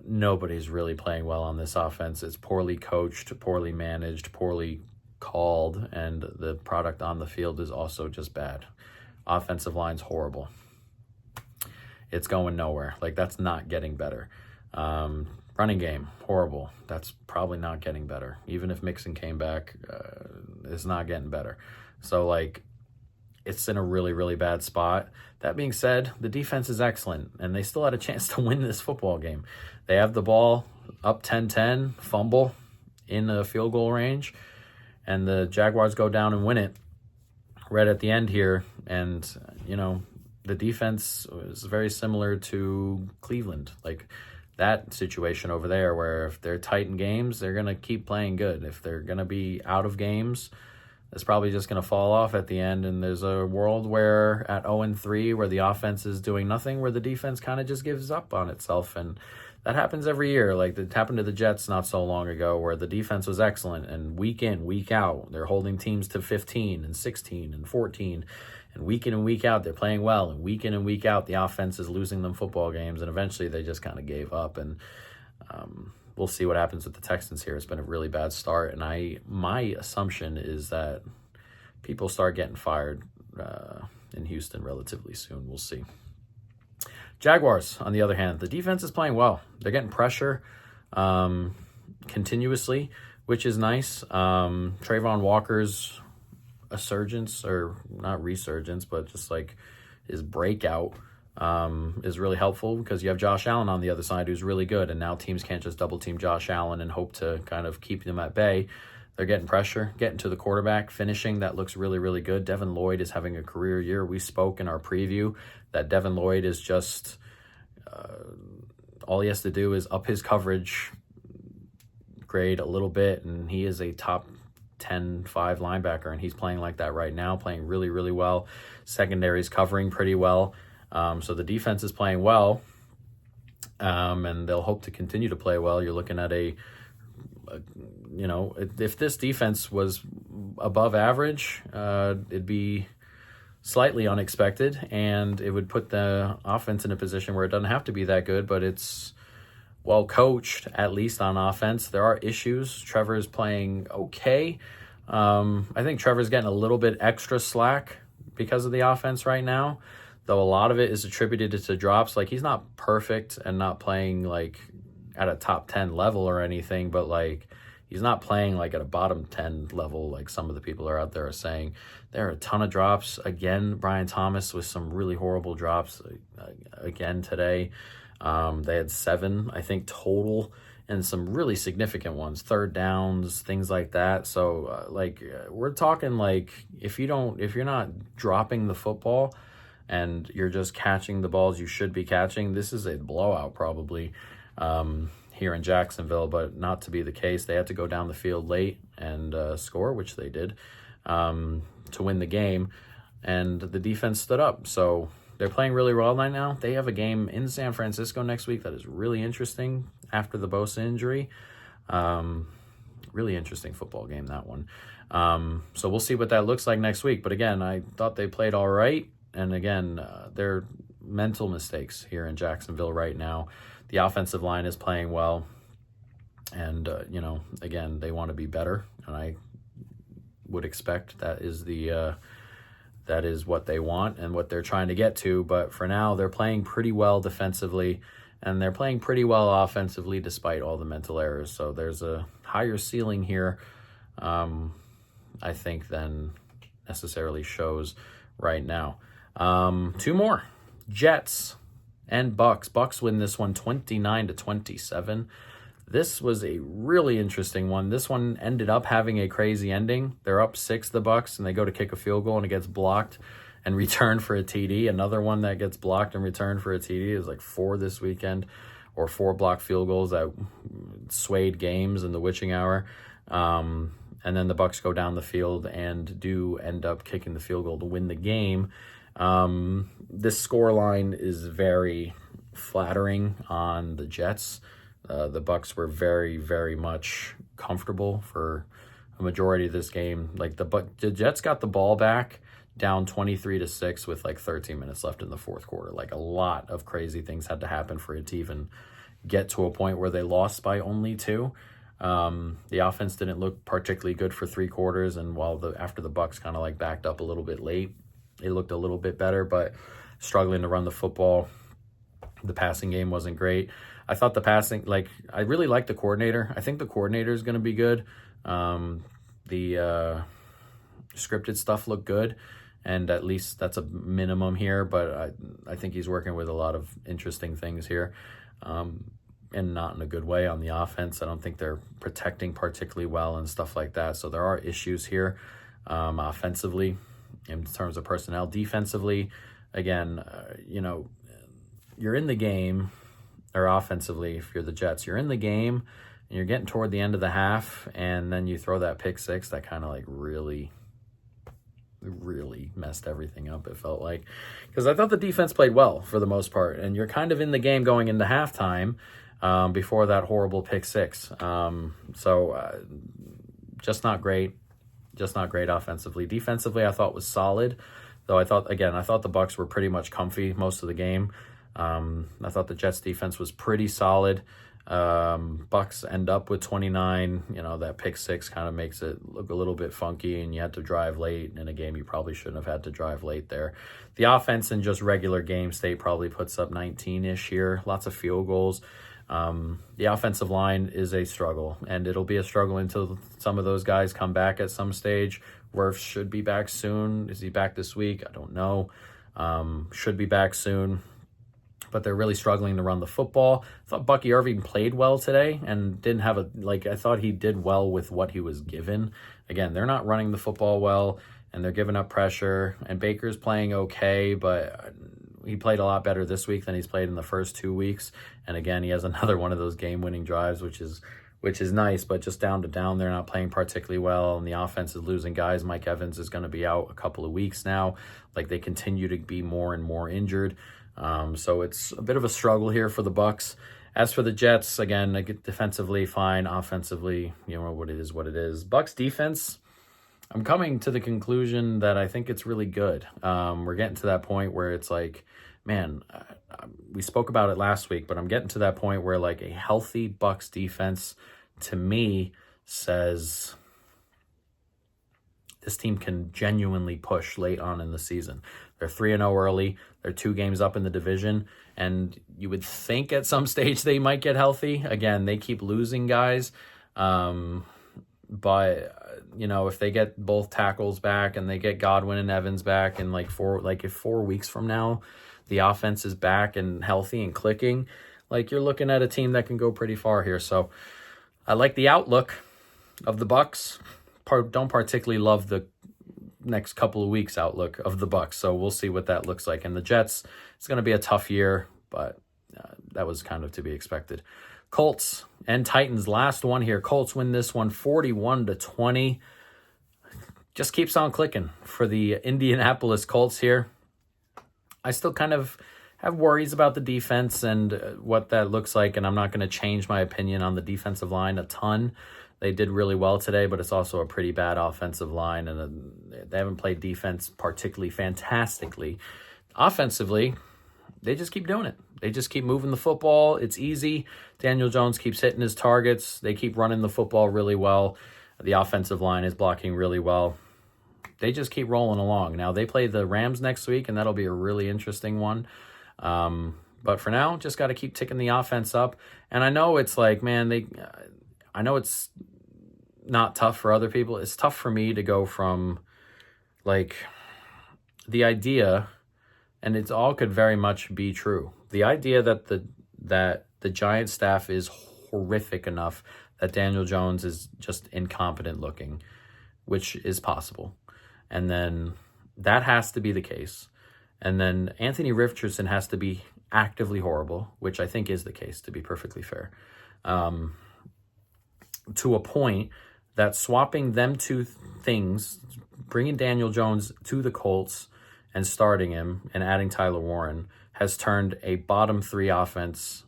nobody's really playing well on this offense. It's poorly coached, poorly managed, poorly called, and the product on the field is also just bad. Offensive line's horrible. It's going nowhere. That's not getting better. Running game, horrible. That's probably not getting better. Even if Mixon came back, it's not getting better. So, it's in a really, really bad spot. That being said, the defense is excellent, and they still had a chance to win this football game. They have the ball up 10-10, fumble in the field goal range, and the Jaguars go down and win it right at the end here. And, the defense is very similar to Cleveland. That situation over there, where if they're tight in games, they're going to keep playing good. If they're going to be out of games, it's probably just going to fall off at the end. And there's a world where at 0-3, where the offense is doing nothing, where the defense kind of just gives up on itself. And that happens every year. It happened to the Jets not so long ago, where the defense was excellent, and week in, week out, they're holding teams to 15 and 16 and 14. And week in and week out, they're playing well. And week in and week out, the offense is losing them football games. And eventually, they just kind of gave up. And we'll see what happens with the Texans here. It's been a really bad start. And my assumption is that people start getting fired in Houston relatively soon. We'll see. Jaguars, on the other hand, the defense is playing well. They're getting pressure. continuously, which is nice. Trayvon Walker's resurgence, or not resurgence, but just like his breakout is really helpful, because you have Josh Allen on the other side who's really good, and now teams can't just double team Josh Allen and hope to kind of keep them at bay. They're getting pressure, getting to the quarterback, finishing. That looks really, really good. Devin Lloyd is having a career year. We spoke in our preview that Devin Lloyd is just, all he has to do is up his coverage grade a little bit, and he is a top 10-5 linebacker, and he's playing like that right now, playing really, really well. Secondary's covering pretty well. So the defense is playing well, and they'll hope to continue to play well. You're looking at if this defense was above average, it'd be slightly unexpected, and it would put the offense in a position where it doesn't have to be that good, but it's well coached, at least on offense. There are issues. Trevor's playing okay. I think Trevor's getting a little bit extra slack because of the offense right now, though a lot of it is attributed to drops. Like, he's not perfect and not playing like at a top 10 level or anything, but like he's not playing like at a bottom 10 level like some of the people are out there are saying. There are a ton of drops. Again, Brian Thomas with some really horrible drops again today. They had 7, I think, total, and some really significant ones, third downs, things like that. So we're talking like if you're not dropping the football and you're just catching the balls you should be catching, this is a blowout probably here in Jacksonville, but not to be the case. They had to go down the field late and score, which they did, to win the game, and the defense stood up. So they're playing really well right now. They have a game in San Francisco next week that is really interesting after the Bosa injury. Really interesting football game, that one. So we'll see what that looks like next week. But again, I thought they played all right. And again, they're mental mistakes here in Jacksonville right now. The offensive line is playing well. And, again, they want to be better. And I would expect that is what they want and what they're trying to get to. But for now, they're playing pretty well defensively, and they're playing pretty well offensively despite all the mental errors. So there's a higher ceiling here, I think, than necessarily shows right now. 2 more. Jets and Bucs. Bucs win this one 29-27. This was a really interesting one. This one ended up having a crazy ending. They're up 6, the Bucs, and they go to kick a field goal, and it gets blocked and returned for a TD. Another one that gets blocked and returned for a TD. Is like 4 this weekend, or 4 blocked field goals that swayed games in the witching hour. And then the Bucs go down the field and do end up kicking the field goal to win the game. This scoreline is very flattering on the Jets. The Bucs were very, very much comfortable for a majority of this game. Like the Jets got the ball back down 23-6 with like 13 minutes left in the fourth quarter. Like, a lot of crazy things had to happen for it to even get to a point where they lost by only 2. The offense didn't look particularly good for 3 quarters, and after the Bucs kind of like backed up a little bit late, it looked a little bit better, but struggling to run the football. The passing game wasn't great. I thought the passing, I really like the coordinator. I think the coordinator is going to be good. The scripted stuff looked good, and at least that's a minimum here, but I think he's working with a lot of interesting things here, and not in a good way on the offense. I don't think they're protecting particularly well and stuff like that, so there are issues here offensively in terms of personnel. Defensively, again, you're in the game, or offensively, if you're the Jets, you're in the game, and you're getting toward the end of the half, and then you throw that pick 6 that kind of like really messed everything up, it felt like. Because I thought the defense played well for the most part, and you're kind of in the game going into halftime before that horrible pick 6. Just not great. Just not great offensively. Defensively, I thought was solid, though I thought the Bucs were pretty much comfy most of the game. I thought the Jets defense was pretty solid. Bucs end up with 29. That pick 6 kind of makes it look a little bit funky, and you had to drive late in a game you probably shouldn't have had to drive late there. The offense in just regular game state probably puts up 19-ish here. Lots of field goals. The offensive line is a struggle, and it'll be a struggle until some of those guys come back at some stage. Wirfs should be back soon. Is he back this week? I don't know. Should be back soon. But they're really struggling to run the football. I thought Bucky Irving played well today and didn't have I thought he did well with what he was given. Again, they're not running the football well, and they're giving up pressure, and Baker's playing okay, but he played a lot better this week than he's played in the first 2 weeks. And again, he has another one of those game-winning drives, which is nice, but just down to down, they're not playing particularly well, and the offense is losing guys. Mike Evans is going to be out a couple of weeks now. They continue to be more and more injured. So it's a bit of a struggle here for the Bucs. As for the Jets, again, defensively fine, offensively, what it is. Bucs defense, I'm coming to the conclusion that I think it's really good. We're getting to that point where it's we spoke about it last week, but I'm getting to that point where a healthy Bucs defense to me says this team can genuinely push late on in the season. They're 3-0 early. They're 2 games up in the division, and you would think at some stage they might get healthy. Again, they keep losing guys, but if they get both tackles back and they get Godwin and Evans back, and if 4 weeks from now the offense is back and healthy and clicking, you're looking at a team that can go pretty far here. So I like the outlook of the Bucs. Don't particularly love the next couple of weeks outlook of the Bucs, so we'll see what that looks like. And the Jets, it's going to be a tough year, but that was kind of to be expected. Colts and Titans, last one here. Colts win this one 41-20. Just keeps on clicking for the Indianapolis Colts here. I still kind of have worries about the defense and what that looks like, and I'm not going to change my opinion on the defensive line a ton. They did really well today, but it's also a pretty bad offensive line, and they haven't played defense particularly fantastically. Offensively, they just keep doing it. They just keep moving the football. It's easy. Daniel Jones keeps hitting his targets. They keep running the football really well. The offensive line is blocking really well. They just keep rolling along. Now, they play the Rams next week, and that'll be a really interesting one. But for now, just got to keep ticking the offense up. And I know it's I know it's not tough for other people. It's tough for me to go from the idea, and it all could very much be true. The idea that the Giants staff is horrific enough that Daniel Jones is just incompetent looking, which is possible. And then that has to be the case. And then Anthony Richardson has to be actively horrible, which I think is the case, to be perfectly fair. To a point that swapping them two things, bringing Daniel Jones to the Colts and starting him and adding Tyler Warren, has turned a bottom 3 offense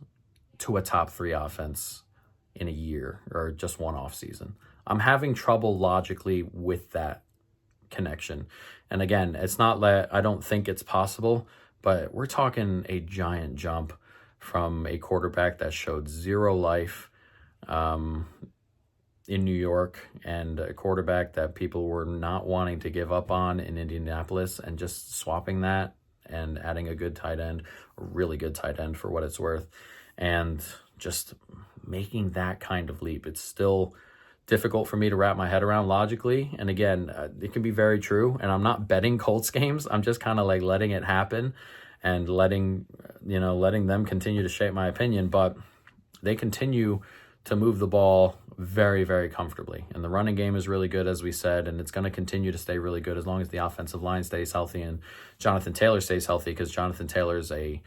to a top 3 offense in a year or just one off season. I'm having trouble logically with that connection. And again, it's not that I don't think it's possible, but we're talking a giant jump from a quarterback that showed zero life in New York, and a quarterback that people were not wanting to give up on in Indianapolis, and just swapping that and adding a good tight end, a really good tight end for what it's worth, and just making that kind of leap. It's still difficult for me to wrap my head around logically. And again, it can be very true, and I'm not betting Colts games. I'm just kind of letting it happen and letting them continue to shape my opinion. But they continue to move the ball very, very comfortably. And the running game is really good, as we said, and it's going to continue to stay really good as long as the offensive line stays healthy and Jonathan Taylor stays healthy, because Jonathan Taylor is a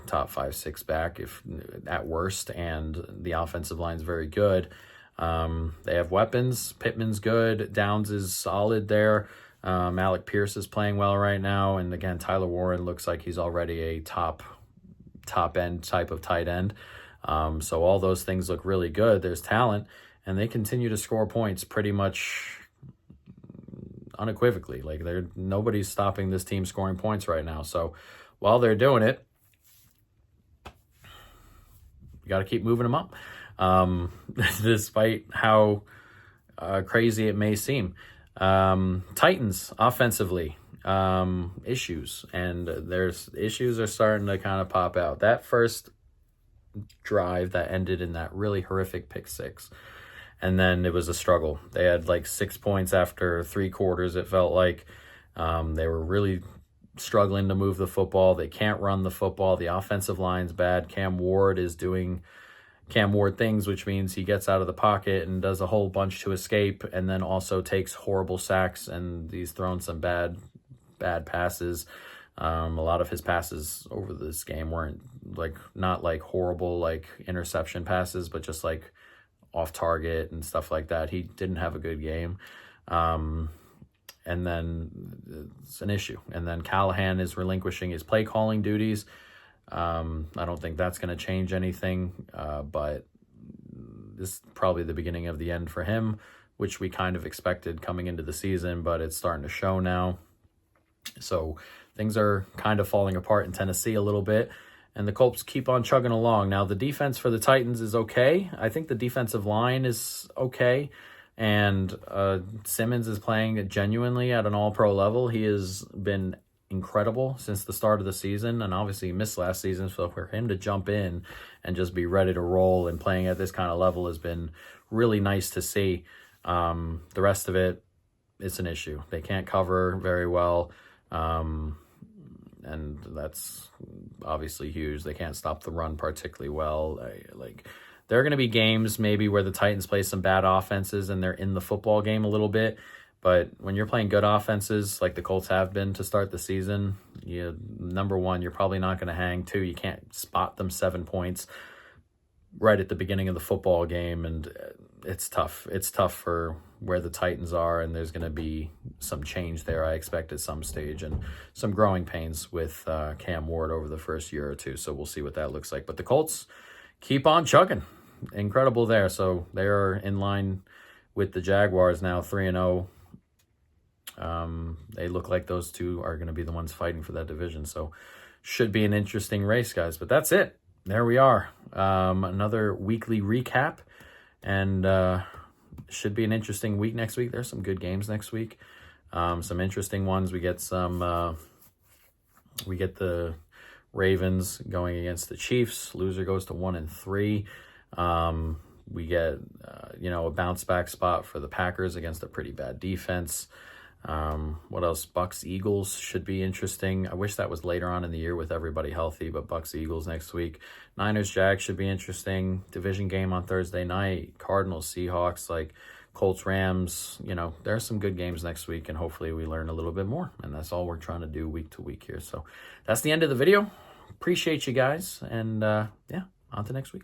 top 5-6 back if at worst, and the offensive line is very good. They have weapons. Pittman's good. Downs is solid there. Alec Pierce is playing well right now. And again, Tyler Warren looks like he's already a top end type of tight end. So all those things look really good. There's talent, and they continue to score points pretty much unequivocally. Nobody's stopping this team scoring points right now. So while they're doing it, you got to keep moving them up. Despite how crazy it may seem. Titans offensively, issues, and there's issues are starting to kind of pop out. That first drive that ended in that really horrific pick six. And then it was a struggle. They had like 6 points after 3 quarters, it felt like. They were really struggling to move the football. They can't run the football. The offensive line's bad. Cam Ward is doing Cam Ward things, which means he gets out of the pocket and does a whole bunch to escape, and then also takes horrible sacks, and he's thrown some bad passes. A lot of his passes over this game weren't not like horrible like interception passes, but just like off target and stuff like that. He didn't have a good game. And then it's an issue. And then Callahan is relinquishing his play calling duties. I don't think that's going to change anything, but this is probably the beginning of the end for him, which we kind of expected coming into the season, but it's starting to show now. So things are kind of falling apart in Tennessee a little bit, and the Colts keep on chugging along. Now, the defense for the Titans is okay. I think the defensive line is okay, and Simmons is playing genuinely at an all-pro level. He has been incredible since the start of the season, and obviously he missed last season, so for him to jump in and just be ready to roll and playing at this kind of level has been really nice to see. The rest of it, it's an issue. They can't cover very well, and that's obviously huge. They can't stop the run particularly well. There are going to be games maybe where the Titans play some bad offenses and they're in the football game a little bit. But when you're playing good offenses like the Colts have been to start the season, number one, you're probably not going to hang. Two, you can't spot them 7 points right at the beginning of the football game. And it's tough. It's tough for where the Titans are, and there's going to be some change there, I expect, at some stage, and some growing pains with Cam Ward over the first year or two. So we'll see what that looks like. But the Colts keep on chugging. Incredible there. So they are in line with the Jaguars now, 3-0. They look like those two are going to be the ones fighting for that division. So should be an interesting race, guys. But that's it. There we are. Another weekly recap. And should be an interesting week next week. There's some good games next week. Some interesting ones. We get the Ravens going against the Chiefs. Loser goes to 1-3. We get a bounce back spot for the Packers against a pretty bad defense. What else? Bucs Eagles should be interesting. I wish that was later on in the year with everybody healthy, but Bucs Eagles next week. Niners Jags should be interesting. Division game on Thursday night. Cardinals Seahawks, Colts Rams. There are some good games next week, and hopefully we learn a little bit more. And that's all we're trying to do week to week here. So that's the end of the video. Appreciate you guys, and on to next week.